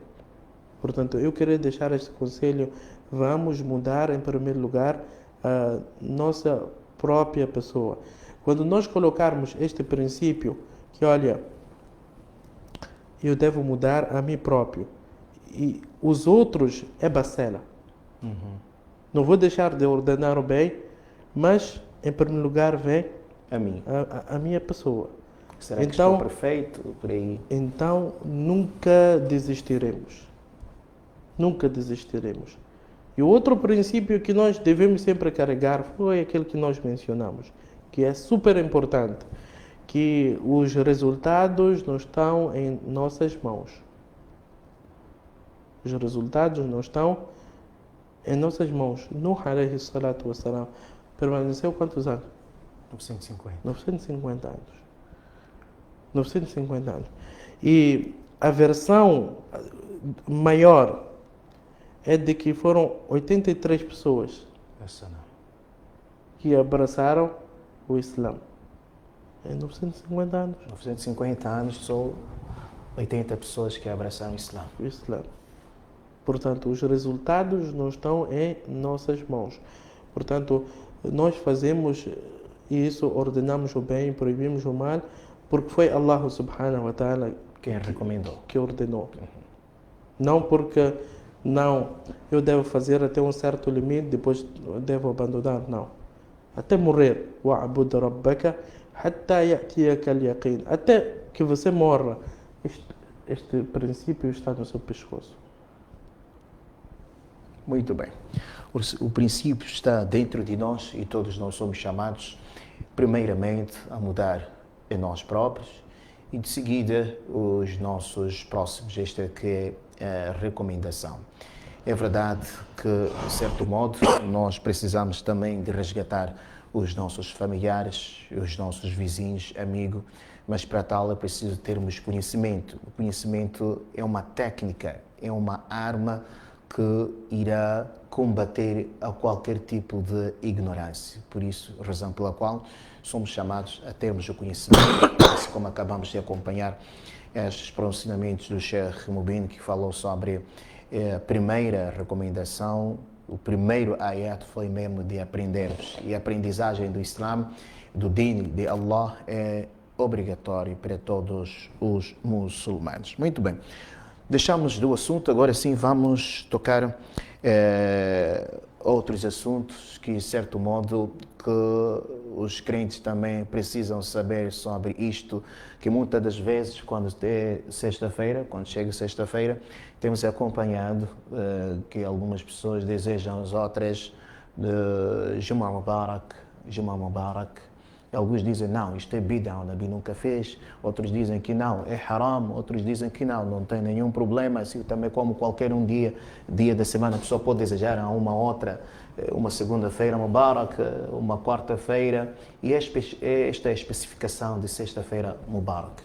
Portanto, eu queria deixar este conselho, vamos mudar em primeiro lugar a nossa própria pessoa. Quando nós colocarmos este princípio, que olha, eu devo mudar a mim próprio, e os outros é bacela. Não vou deixar de ordenar o bem, mas em primeiro lugar vem
A mim.
a minha pessoa.
Será que estou perfeito por aí?
Então nunca desistiremos. Nunca desistiremos. E o outro princípio que nós devemos sempre carregar foi aquele que nós mencionamos, que é super importante, que os resultados não estão em nossas mãos. Os resultados não estão em nossas mãos. Nuh alayhi salatu wassalam permaneceu quantos anos?
950.
950 anos. 950 anos. E a versão maior é de que foram 83 pessoas
Essa não.
que abraçaram o Islã. Em 950 anos.
950 anos, só 80 pessoas que abraçaram o Islã.
O Islã. Portanto, os resultados não estão em nossas mãos. Portanto, nós fazemos isso, ordenamos o bem, proibimos o mal, porque foi Allah subhanahu wa ta'ala
Quem recomendou?
que ordenou. Não porque, não, eu devo fazer até um certo limite, depois devo abandonar, não. Até morrer. وَعْبُدْ رَبَّكَ حَتَّى يَأْتِيَكَ الْيَقِينَ. Até que você morra. Este princípio está no seu pescoço.
Muito bem. O princípio está dentro de nós e todos nós somos chamados, primeiramente, a mudar em nós próprios e, de seguida, os nossos próximos. Esta é que é a recomendação. É verdade que, de certo modo, nós precisamos também de resgatar os nossos familiares, os nossos vizinhos, amigos, mas para tal é preciso termos conhecimento. O conhecimento é uma técnica, é uma arma que irá combater a qualquer tipo de ignorância. Por isso, razão pela qual somos chamados a termos o conhecimento, assim como acabamos de acompanhar estes pronunciamentos do Sheikh Mubin, que falou sobre a primeira recomendação, o primeiro ayat foi mesmo de aprendermos. E a aprendizagem do Islã, do Din de Allah, é obrigatório para todos os muçulmanos. Muito bem. Deixamos do assunto, agora sim vamos tocar outros assuntos que, de certo modo, que os crentes também precisam saber sobre isto, que muitas das vezes, quando é sexta-feira, quando chega sexta-feira, temos acompanhado que algumas pessoas desejam as outras de Juma Mubarak, Juma Mubarak. Alguns dizem, não, isto é bid'a, o Nabi nunca fez. Outros dizem que não, é haram. Outros dizem que não tem nenhum problema. Assim também como qualquer um dia da semana, a pessoa pode desejar a uma outra, uma segunda-feira Mubarak, uma quarta-feira. E esta é a especificação de sexta-feira Mubarak.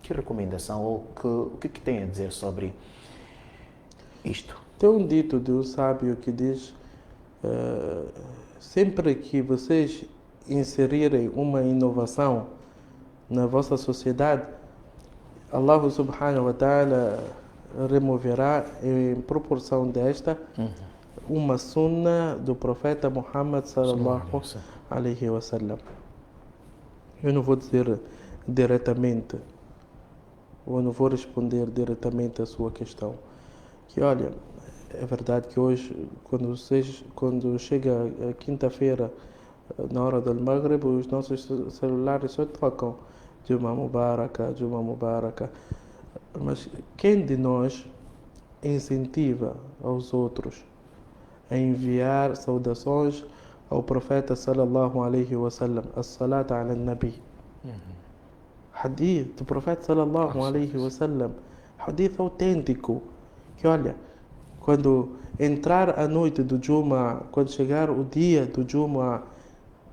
Que recomendação ou o que tem a dizer sobre isto?
Tem um dito de um sábio que diz, sempre que vocês inserirem uma inovação na vossa sociedade, Allah subhanahu wa ta'ala removerá em proporção desta uma sunna do profeta Muhammad sallallahu alaihi wasallam. Eu não vou dizer diretamente, ou não vou responder diretamente a sua questão. Que olha, é verdade que hoje, quando chega a quinta-feira, na hora do Maghrib, os nossos celulares só tocam Juma Mubaraka, Juma Mubaraka. Mas quem de nós incentiva aos outros a enviar saudações ao profeta sallallahu alaihi wasallam, as-salata ala nabi? Hadith do profeta sallallahu alaihi wasallam, hadith autêntico, que olha, quando entrar a noite do Juma, quando chegar o dia do Juma,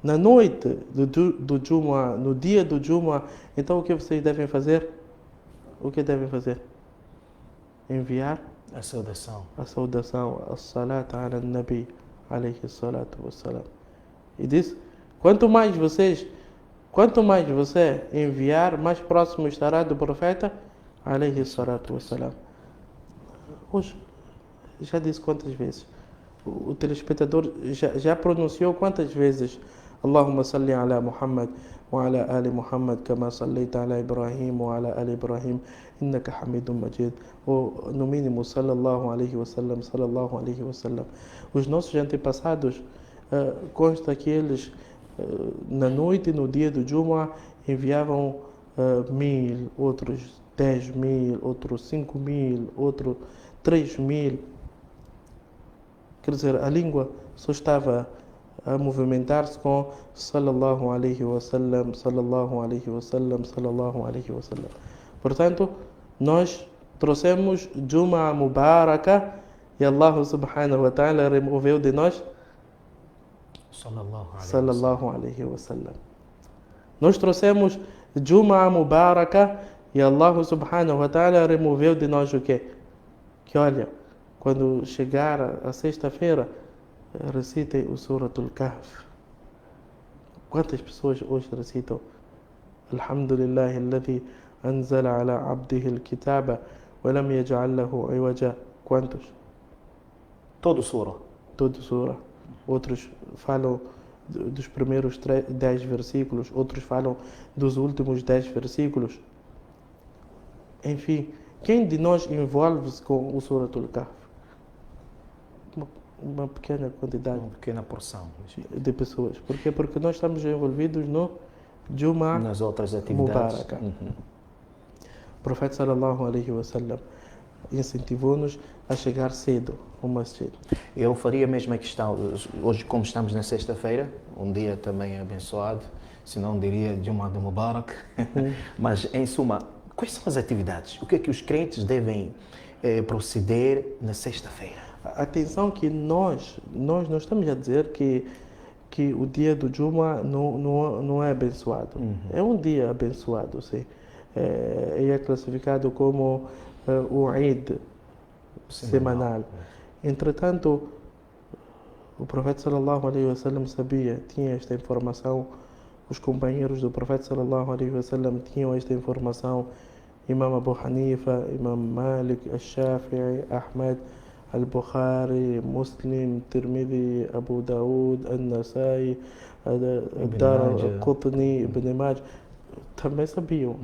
na noite do Juma, no dia do Juma, então o que vocês devem fazer? O que devem fazer? Enviar
A saudação.
A saudação, as-salat ala nabi, alayhi salatu wassalam. E diz, quanto mais você enviar, mais próximo estará do profeta, alayhi salatu wassalam. Hoje, já disse quantas vezes? O telespectador já pronunciou quantas vezes? Allahumma salli ala Muhammad wa ala ali Muhammad kama sallaita ala Ibrahim wa ala ali Ibrahim innaka hamidun majid. Ou no mínimo sallallahu alaihi wasallam, sallallahu alaihi wasallam. Os nossos antepassados, consta que eles na noite, no dia do Jumu'ah, enviavam 1000, outros 10.000, outros 5.000, outros 3.000. Quer dizer, a língua só estava a movimentar-se com sallallahu alaihi wasallam, sallallahu alaihi wasallam, sallallahu alaihi wasallam. Portanto, nós trouxemos Jumu'ah Mubaraka e Allah subhanahu wa ta'ala removeu de nós sallallahu alaihi wasallam. Nós trouxemos Jumu'ah Mubaraka e Allah subhanahu wa ta'ala removeu de nós o quê? Que olha, quando chegar a sexta-feira, recitem o Suratul Kahf. Quantas pessoas hoje recitam Alhamdulillah alladhi anzala ala abdihi al-kitaba wa lam yaj'al lahu iwaja? Quantos?
Todo sura.
Todo sura. Outros falam dos primeiros 10 versículos, outros falam dos últimos 10 versículos. Enfim, quem de nós envolve-se com o Suratul Kahf? Uma pequena quantidade.
Uma pequena porção
de pessoas. Por quê? Porque nós estamos envolvidos no Jumu'ah
nas outras atividades.
Mubaraka. O profeta sallallahu alaihi wasallam incentivou-nos a chegar cedo ao masjid.
Eu faria a mesma questão. Hoje, como estamos na sexta-feira, um dia também abençoado, se não diria Jumu'ah de Mubarak, mas em suma, quais são as atividades? O que é que os crentes devem proceder na sexta-feira?
Atenção que nós não estamos a dizer que o dia do Jumu'ah não é abençoado. É um dia abençoado, sim. É classificado como o Eid semanal. Entretanto, o profeta sallallahu alaihi wasallam tinha esta informação, os companheiros do profeta sallallahu alaihi wasallam tinham esta informação, Imam Abu Hanifa, Imam Malik, Al-Shafi'i, Ahmad, Al-Bukhari, Muslim, Tirmidhi, Abu Daud, Al-Nasai, Dar al-Qutni, Ibn Majah, também sabiam.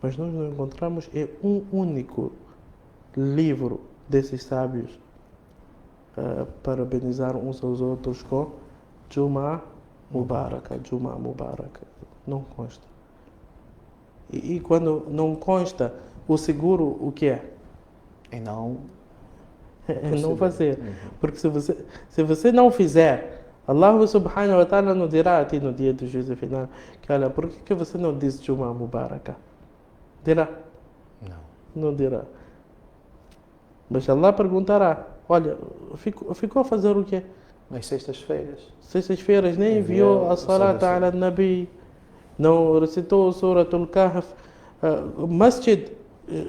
Mas nós não encontramos um único livro desses sábios parabenizar uns aos outros com Jumu'ah Mubaraka, Jumu'ah Mubaraka. Não consta. E quando não consta, o seguro o que é?
E não
fazer. Porque se você não fizer, Allah subhanahu wa ta'ala não dirá a ti no dia do juízo final que olha, por que você não diz Jumu'ah Mubaraka? Dirá? Não dirá. Mas Allah perguntará, olha, ficou a fazer o quê?
Nas sextas-feiras.
Sextas-feiras nem enviou a Salat ala Nabi, não recitou o Suratul Kahf. Masjid,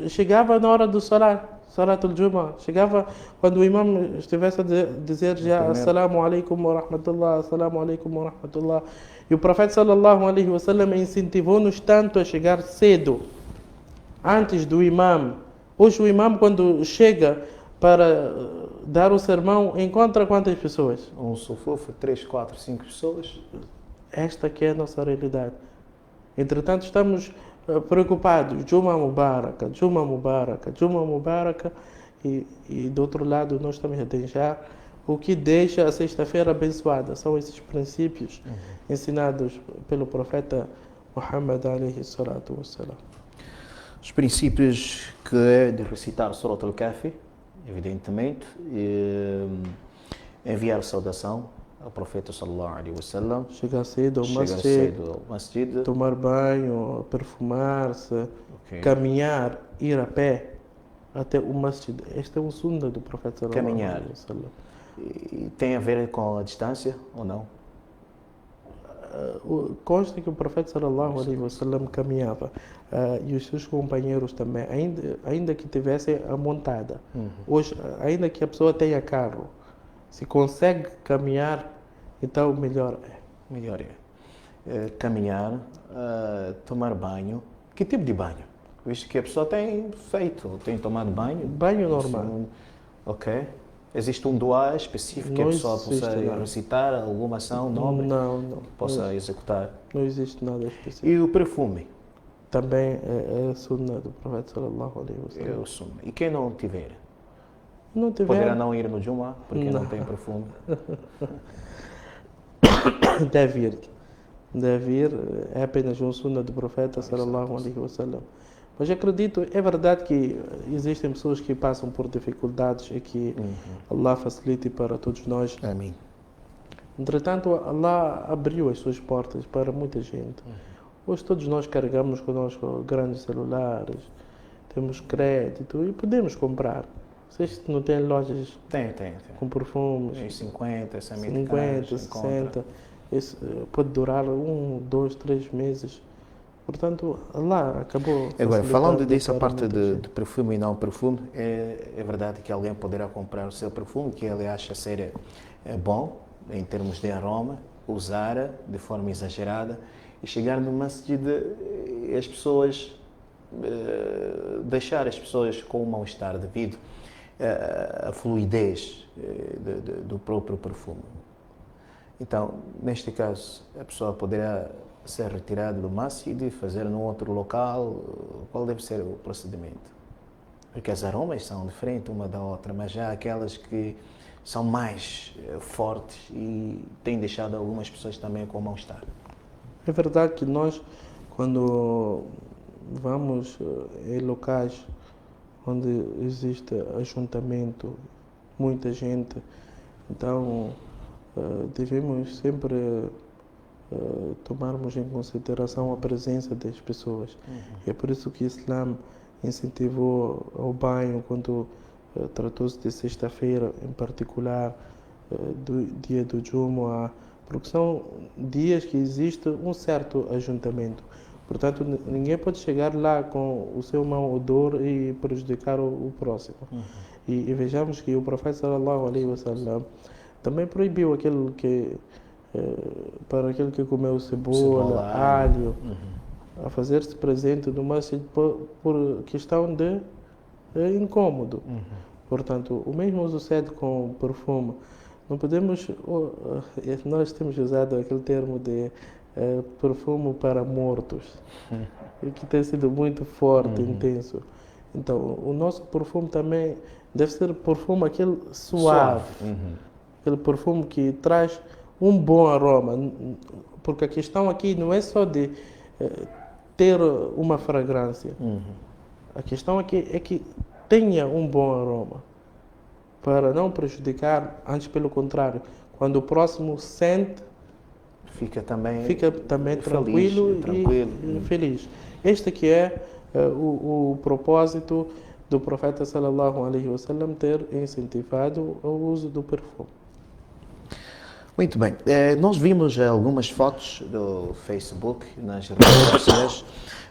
chegava na hora do Salatul Jumu'ah, chegava quando o imam estivesse a dizer já Assalamu alaikum wa rahmatullah, Assalamu alaikum wa rahmatullah. E o profeta sallallahu alaihi wasallam incentivou-nos tanto a chegar cedo, antes do imam. Hoje o imam, quando chega para dar o sermão, encontra quantas pessoas?
Um sufufo, 3, 4, 5 pessoas.
Esta que é a nossa realidade. Entretanto, estamos preocupados. Jumu'ah Mubaraka, Jumu'ah Mubaraka, Jumu'ah Mubaraka. E do outro lado, nós estamos a deixar o que deixa a sexta-feira abençoada. São esses princípios ensinados pelo profeta Muhammad alaihi salatu wassalam.
Os princípios que é de recitar Surat al-Kahf, evidentemente, enviar saudação ao profeta sallallahu alaihi wasallam,
chegar cedo ao masjid, tomar banho, perfumar-se, caminhar, ir a pé até o masjid. Este é um sunnah do profeta sallallahu alaihi wasallam.
E tem a ver com a distância ou não?
consta que o profeta sallallahu alaihi wasallam caminhava e os seus companheiros também, ainda que tivessem a montada. Hoje, ainda que a pessoa tenha carro, se consegue caminhar, então melhor é.
Melhor caminhar, tomar banho. Que tipo de banho? Visto que a pessoa tem tomado banho.
Banho normal.
Ok. Existe um dua específico que a
Não
pessoa possa
existe,
recitar, alguma ação nobre
Não.
que possa executar.
Não existe nada específico.
E o perfume?
Também é sunnah do profeta sallallahu alaihi wasallam.
Eu assumo. E quem não tiver?
Não tiver,
Poderá não ir no Juma porque não tem perfume.
deve ir, é apenas um sunnah do profeta sallallahu alaihi wasallam. Mas acredito, é verdade que existem pessoas que passam por dificuldades e que Allah facilite para todos nós.
Amém.
Entretanto, Allah abriu as suas portas para muita gente. Hoje todos nós carregamos conosco grandes celulares, temos crédito e podemos comprar. Vocês não têm lojas
Tem.
com perfumes?
Tem 50, 100
50, 60. Isso pode durar 1, 2, 3 meses. Portanto, Allah acabou.
Agora, falando dessa
para
parte
muita gente.
de perfume e não perfume, é verdade que alguém poderá comprar o seu perfume, que ele acha ser bom, em termos de aroma, usar de forma exagerada e chegar no masjid e as pessoas, deixar as pessoas com um mal-estar devido à fluidez do próprio perfume. Então, neste caso, a pessoa poderá ser retirada do masjid e fazer num outro local. Qual deve ser o procedimento? Porque as aromas são diferentes uma da outra, mas já há aquelas que são mais fortes e têm deixado algumas pessoas também com mal-estar.
É verdade que nós, quando vamos em locais onde existe ajuntamento, muita gente, então devemos sempre tomarmos em consideração a presença das pessoas. É por isso que o Islã incentivou ao banho quando tratou-se de sexta-feira, em particular, do dia do Jumu'ah, porque são dias que existe um certo ajuntamento. Portanto, ninguém pode chegar lá com o seu mau odor e prejudicar o próximo. E vejamos que o profeta sallallahu alaihi wasallam também proibiu para aquele que comeu cebola, alho, a fazer-se presente no masjid por questão de incômodo. Portanto, o mesmo sucede com o perfume. Não podemos, nós temos usado aquele termo de perfume para mortos, que tem sido muito forte, intenso. Então, o nosso perfume também deve ser perfume aquele suave. Aquele perfume que traz um bom aroma, porque a questão aqui não é só de ter uma fragrância. A questão aqui é que tenha um bom aroma, para não prejudicar, antes pelo contrário, quando o próximo sente, fica também tranquilo e feliz. Este que é o propósito do profeta sallallahu alaihi wasallam ter incentivado o uso do perfume.
Muito bem. Nós vimos algumas fotos do Facebook, nas redes sociais,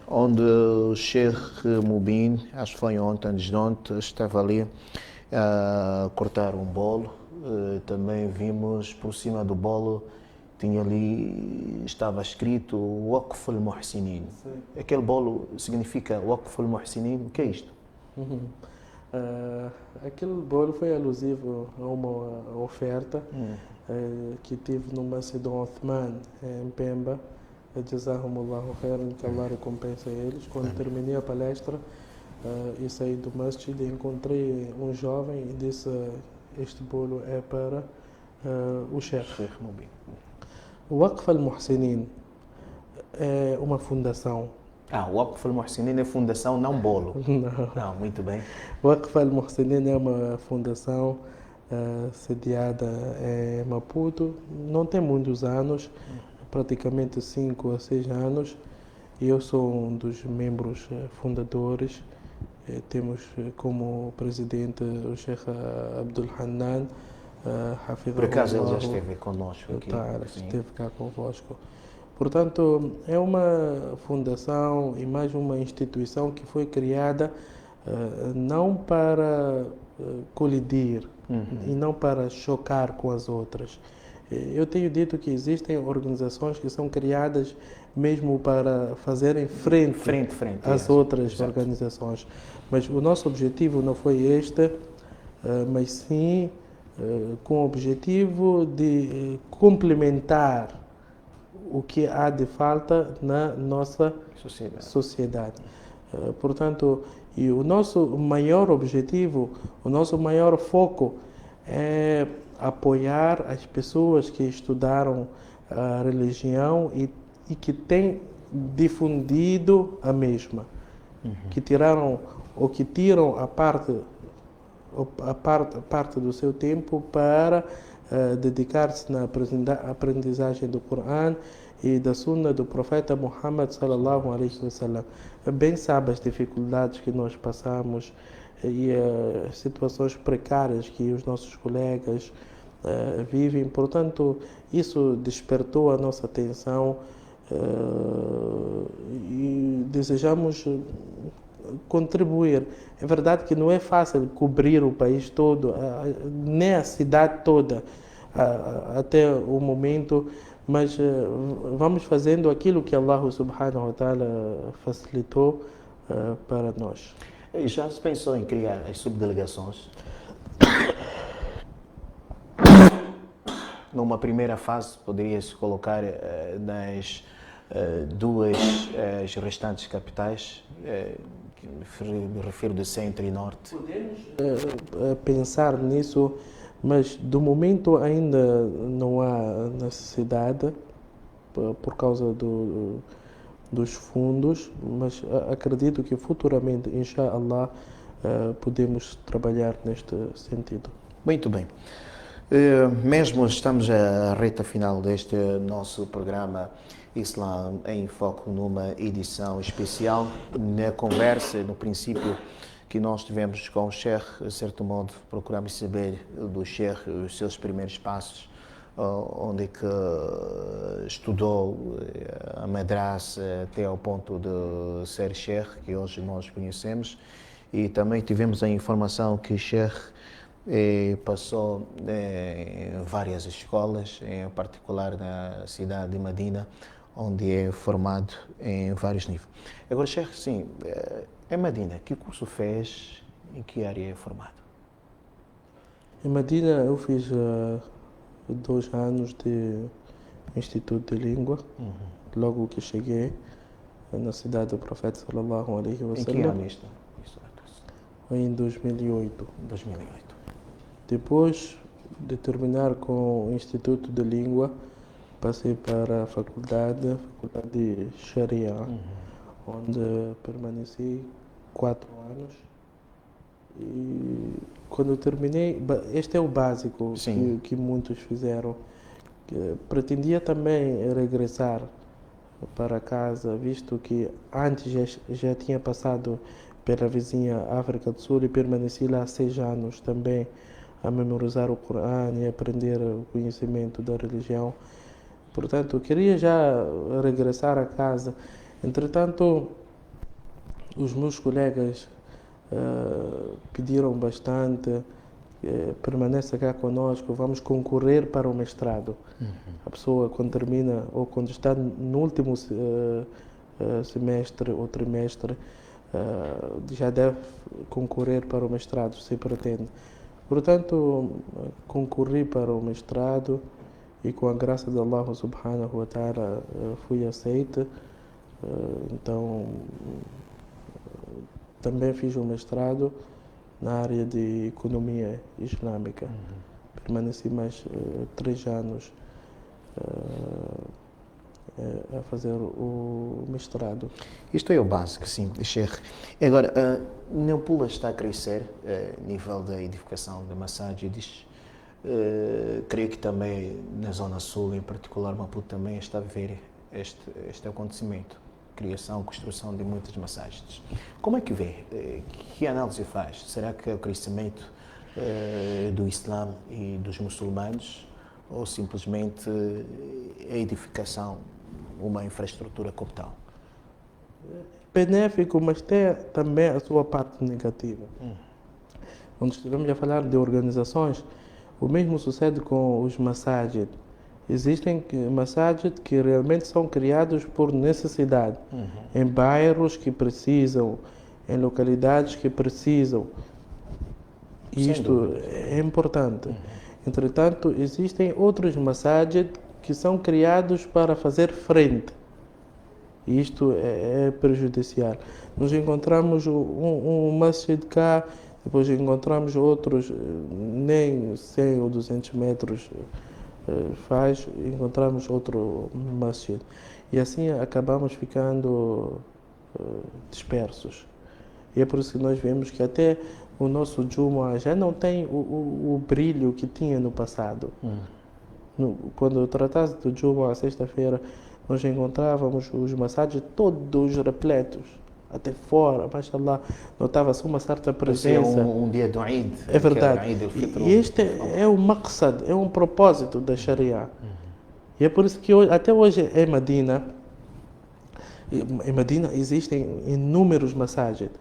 onde o Sheikh Mubin, acho que foi ontem, antes de ontem, estava ali a cortar um bolo. Também vimos por cima do bolo, estava escrito Waqf al-Muhsinin. Aquele bolo significa Waqf al-Muhsinin. O que é isto?
Aquele bolo foi alusivo a uma oferta que tive no Masjid Uthman, em Pemba. Jazahumullahu khairan, que Allah recompensa eles. Quando terminei a palestra e saí do Masjid, encontrei um jovem e disse: este bolo é para o Sheikh Mubin. O Waqf al-Muhsinin é uma fundação.
O Waqf al-Muhsinin é fundação, não bolo. Não, muito bem.
O Waqf al-Muhsinin é uma fundação sediada em Maputo. Não tem muitos anos, praticamente 5 a 6 anos. Eu sou um dos membros fundadores. Temos como presidente o Sheikh Abdul Hanan.
Por acaso ele já esteve conosco aqui.
Esteve cá convosco. Portanto, é uma fundação e mais uma instituição que foi criada não para colidir e não para chocar com as outras. Eu tenho dito que existem organizações que são criadas mesmo para fazerem frente às outras
exato.
organizações. Mas o nosso objetivo não foi este, mas sim com o objetivo de complementar o que há de falta na nossa sociedade. Portanto, e o nosso maior objetivo, o nosso maior foco é apoiar as pessoas que estudaram a religião e que têm difundido a mesma, que tiraram ou que tiram a parte do seu tempo para dedicar-se na aprendizagem do Corão e da Sunna do profeta Muhammad sallallahu alaihi wasallam. Bem sabe as dificuldades que nós passamos e as situações precárias que os nossos colegas vivem. Portanto, isso despertou a nossa atenção e desejamos contribuir. É verdade que não é fácil cobrir o país todo, nem a cidade toda, até o momento, mas vamos fazendo aquilo que Allah subhanahu wa ta'ala facilitou para nós.
E já se pensou em criar as subdelegações? Numa primeira fase, poderia-se colocar nas duas as restantes capitais, me refiro de centro e norte.
Podemos pensar nisso, mas do momento ainda não há necessidade por causa dos fundos, mas acredito que futuramente, inshallah, podemos trabalhar neste sentido.
Muito bem. Mesmo estamos à reta final deste nosso programa Islã em Foco, numa edição especial. Na conversa, no princípio, que nós tivemos com o Sheikh, de certo modo, procuramos saber do Sheikh os seus primeiros passos, onde é que estudou a madrasa até ao ponto de ser Sheikh, que hoje nós conhecemos, e também tivemos a informação que o Sheikh passou em várias escolas, em particular na cidade de Medina, onde é formado em vários níveis. Agora, Sheikh, sim, em Medina, que curso fez, em que área é formado?
Em Medina eu fiz 2 anos de Instituto de Língua, logo que cheguei na cidade do Profeta sallallahu alaihi wasallam.
Em que ano isto?
Em 2008.
2008.
Depois de terminar com o Instituto de Língua, passei para a faculdade de Sharia, onde permaneci 4 anos. E quando eu terminei, este é o básico que muitos fizeram. Pretendia também regressar para casa, visto que antes já tinha passado pela vizinha África do Sul e permaneci lá 6 anos também a memorizar o Corão e aprender o conhecimento da religião. Portanto, eu queria já regressar a casa. Entretanto, os meus colegas pediram bastante, permaneça cá conosco, vamos concorrer para o mestrado. A pessoa, quando termina ou quando está no último semestre ou trimestre, já deve concorrer para o mestrado, se pretende. Portanto, concorri para o mestrado e com a graça de Allah subhanahu wa ta'ala fui aceito. Então, também fiz um mestrado na área de economia islâmica. Permaneci mais 3 anos a fazer o mestrado.
Isto é o básico, sim, Sheikh. Agora, Nampula está a crescer a nível da edificação de massajids. Creio que também na Zona Sul, em particular Maputo, também está a viver este acontecimento. Criação, construção de muitas massagens. Como é que vê? Que análise faz? Será que é o crescimento do Islã e dos muçulmanos ou simplesmente a edificação uma infraestrutura como tal?
Benéfico, mas tem também a sua parte negativa. Quando estivemos a falar de organizações, o mesmo sucede com os masajid. Existem masajid que realmente são criados por necessidade, em bairros que precisam, em localidades que precisam. E isto é importante. Entretanto, existem outros masajid que são criados para fazer frente. E isto é prejudicial. Nós encontramos um masjid cá, depois encontramos outros, nem 100 ou 200 metros faz, encontramos outro masjid. E assim acabamos ficando dispersos. E é por isso que nós vemos que até o nosso Jumu'ah já não tem o brilho que tinha no passado. Quando tratasse do Jumu'ah, sexta-feira, nós encontrávamos os massagens todos repletos, até fora, mashallah, notava-se uma certa presença.
Um dia do Eid.
É verdade. E este é o maqsad, é um propósito da Sharia. E é por isso que até hoje em Medina existem inúmeros massagens.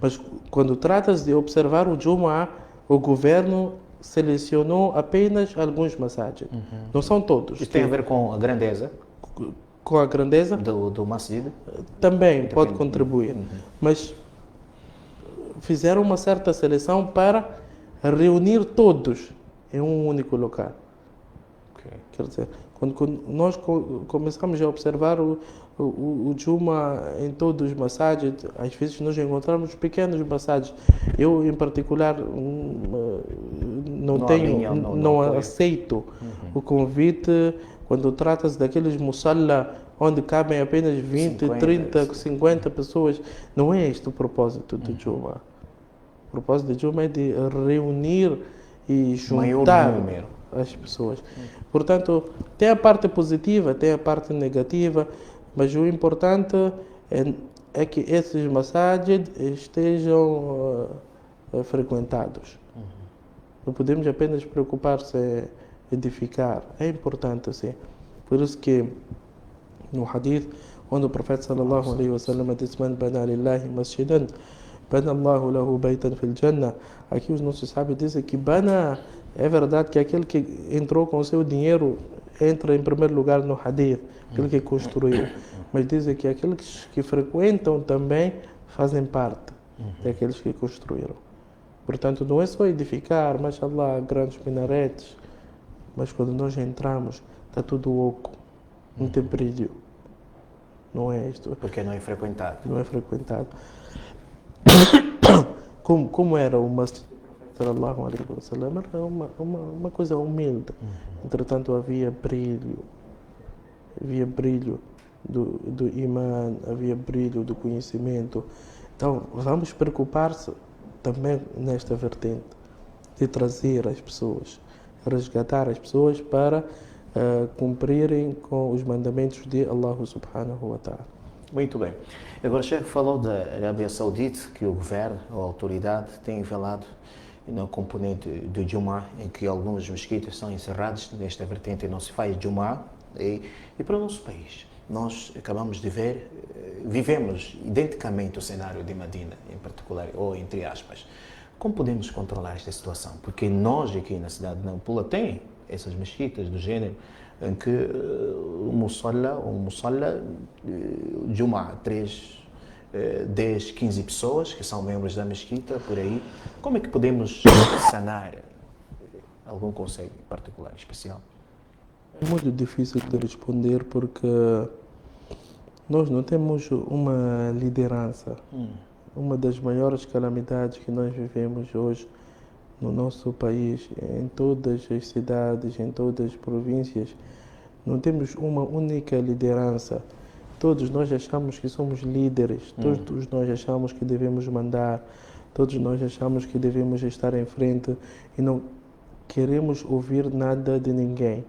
Mas quando tratas de observar o Jumu'ah, o governo selecionou apenas alguns massagens. Não são todos.
Isso tem a ver com a grandeza?
Com a grandeza
do masjid?
Também pode contribuir. Mas fizeram uma certa seleção para reunir todos em um único local. Quer dizer, quando nós começamos a observar o Jumu'ah em todos os massagens, às vezes nós encontramos pequenos massagens. Eu, em particular, não aceito o convite quando trata-se daqueles musalla onde cabem apenas 20, 50, 30, 50 pessoas. Não é este o propósito do Jumu'ah. O propósito do Jumu'ah é de reunir e juntar as pessoas. Portanto, tem a parte positiva, tem a parte negativa, mas o importante é que esses masajid estejam frequentados. Não podemos apenas preocupar-se em edificar. É importante, sim. Por isso que no hadith, quando o profeta sallallahu alaihi wasallam disse: "Man bana lillahi masjidan, bana Allahu lahu baytan fil jannah". Aqui os nossos sábios dizem que bana, é verdade que aquele que entrou com o seu dinheiro entra em primeiro lugar no hadith, aquele que construiu. Mas dizem que aqueles que frequentam também fazem parte daqueles que construíram. Portanto, não é só edificar, mashallah, grandes minaretes, mas quando nós entramos, está tudo oco, não tem brilho. Não é isto.
Porque não é frequentado.
Não é frequentado. Como era o masjid sallallahu alaihi wasallam, era uma coisa humilde. Entretanto, havia brilho do imã, havia brilho do conhecimento. Então, vamos preocupar-se também nesta vertente de trazer as pessoas, resgatar as pessoas para cumprirem com os mandamentos de Allah subhanahu wa ta'ala.
Muito bem. Agora, o Sheikh falou da Arábia Saudita, que o governo, a autoridade, tem revelado no componente do Jumu'ah, em que algumas mesquitas são encerradas nesta vertente e não se faz Jumu'ah. E para o nosso país, nós acabamos de ver, vivemos identicamente o cenário de Medina, em particular, ou entre aspas. Como podemos controlar esta situação? Porque nós aqui na cidade de Nampula tem essas mesquitas do gênero em que o musalla Jumu'ah, 3, 10, 15 pessoas que são membros da mesquita, por aí. Como é que podemos sanar? Algum conselho particular, especial?
É muito difícil de responder porque nós não temos uma liderança. Uma das maiores calamidades que nós vivemos hoje no nosso país, em todas as cidades, em todas as províncias, não temos uma única liderança. Todos nós achamos que somos líderes, todos nós achamos que devemos mandar, todos nós achamos que devemos estar em frente e não queremos ouvir nada de ninguém.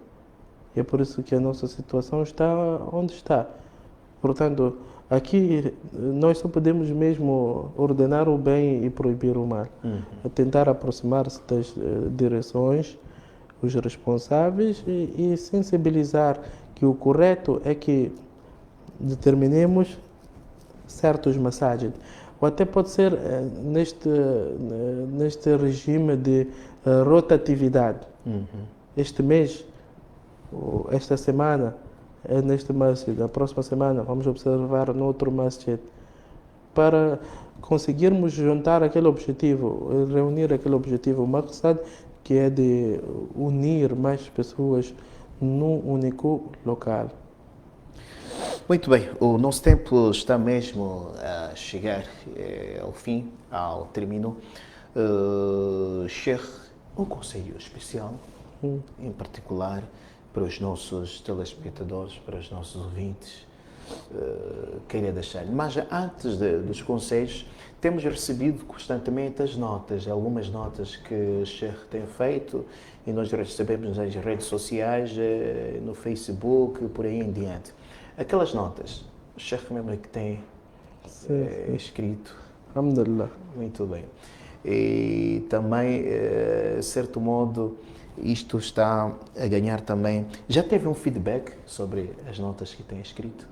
E é por isso que a nossa situação está onde está. Portanto, aqui nós só podemos mesmo ordenar o bem e proibir o mal. Tentar aproximar-se das direções, os responsáveis e sensibilizar que o correto é que determinemos certos masajid. Ou até pode ser neste regime de rotatividade. Este mês, ou esta semana, é neste masjid. A próxima semana vamos observar no outro masjid. Para conseguirmos juntar aquele objetivo, reunir aquele objetivo, o maqsad, que é de unir mais pessoas num único local.
Muito bem, o nosso tempo está mesmo a chegar ao fim, ao término. Sheikh, um conselho especial, em particular para os nossos telespectadores, para os nossos ouvintes, queria deixar. Mas antes dos conselhos, temos recebido constantemente as notas, algumas notas que o Sheikh tem feito e nós recebemos nas redes sociais, no Facebook, por aí em diante. Aquelas notas, o Sheikh mesmo é que tem escrito.
Alhamdulillah.
Muito bem. E também, de certo modo, isto está a ganhar também. Já teve um feedback sobre as notas que tem escrito?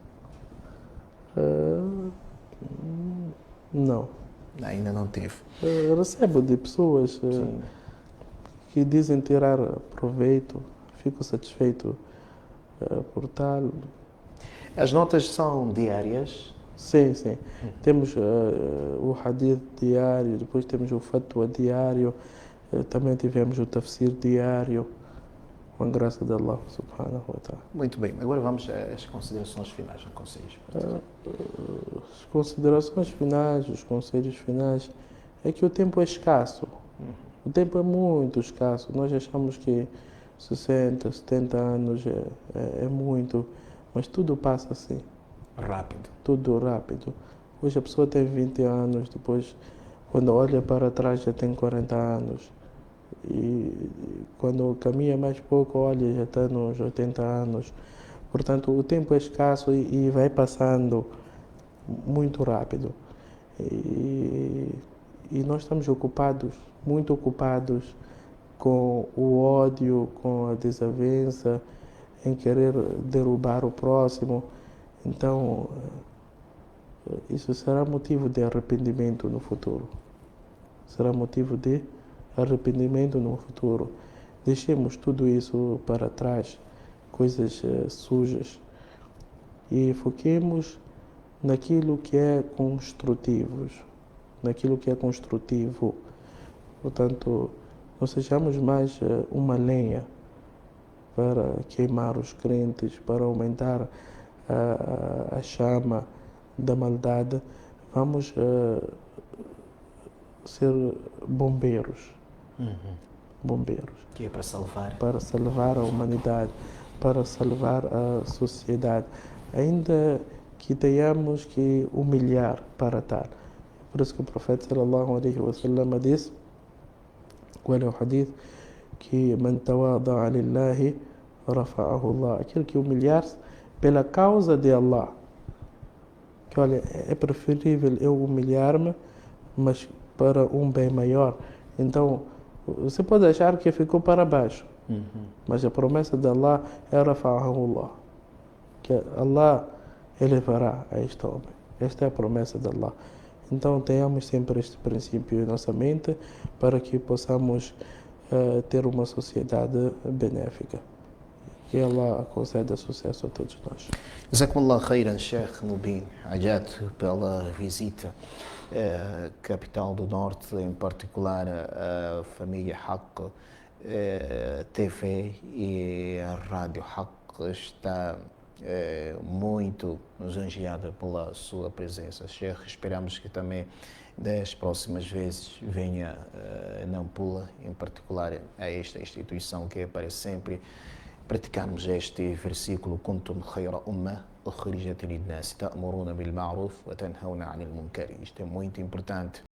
Não.
Ainda não teve.
Recebo de pessoas que dizem tirar proveito, fico satisfeito por tal.
As notas são diárias?
Sim, sim. Temos o hadith diário, depois temos o fatwa diário, também tivemos o tafsir diário, com a graça de Allah subhanahu wa ta'ala.
Muito bem, agora vamos às considerações finais, conselhos.
As considerações finais, os conselhos finais, é que o tempo é escasso. O tempo é muito escasso. Nós achamos que 60, 70 anos é muito, mas tudo passa assim.
Rápido.
Tudo rápido. Hoje a pessoa tem 20 anos, depois, quando olha para trás, já tem 40 anos. E quando caminha mais pouco, olha, já está nos 80 anos. Portanto, o tempo é escasso e vai passando muito rápido. E nós estamos ocupados, muito ocupados, com o ódio, com a desavença, em querer derrubar o próximo. Então, isso será motivo de arrependimento no futuro. Será motivo de arrependimento no futuro. Deixemos tudo isso para trás, coisas sujas, e foquemos naquilo que é construtivo, naquilo que é construtivo. Portanto, não sejamos mais uma lenha para queimar os crentes, para aumentar a chama da maldade. Vamos ser bombeiros. Bombeiros.
Que é para salvar.
Para salvar a humanidade, para salvar a sociedade. Ainda que tenhamos que humilhar para tal. Por isso que o profeta sallallahu alaihi wasallam disse, qual é o hadith, que man tawada'a lillahi rafa'ahu Allah. Aquele que humilhar-se pela causa de Allah. Que olha, é preferível eu humilhar-me, mas para um bem maior. Então, você pode achar que ficou para baixo, mas a promessa de Allah é rafa'ahu Allah. Que Allah elevará a este homem. Esta é a promessa de Allah. Então, tenhamos sempre este princípio em nossa mente para que possamos ter uma sociedade benéfica. Que Allah conceda sucesso a todos nós.
Jazakumullah khairan, Sheikh Mubin Ajad, pela visita à capital do Norte, em particular a família Haqq TV e a Rádio Haqq está muito lisonjeada pela sua presença. Sheikh, esperamos que também das próximas vezes venha a Nampula, em particular a esta instituição que é para sempre praticarmos este versículo: kuntum khayra ummah ukhrijat lin-nas ta'muruna bil ma'ruf wa tanhauna 'anil munkar. Isto é muito importante.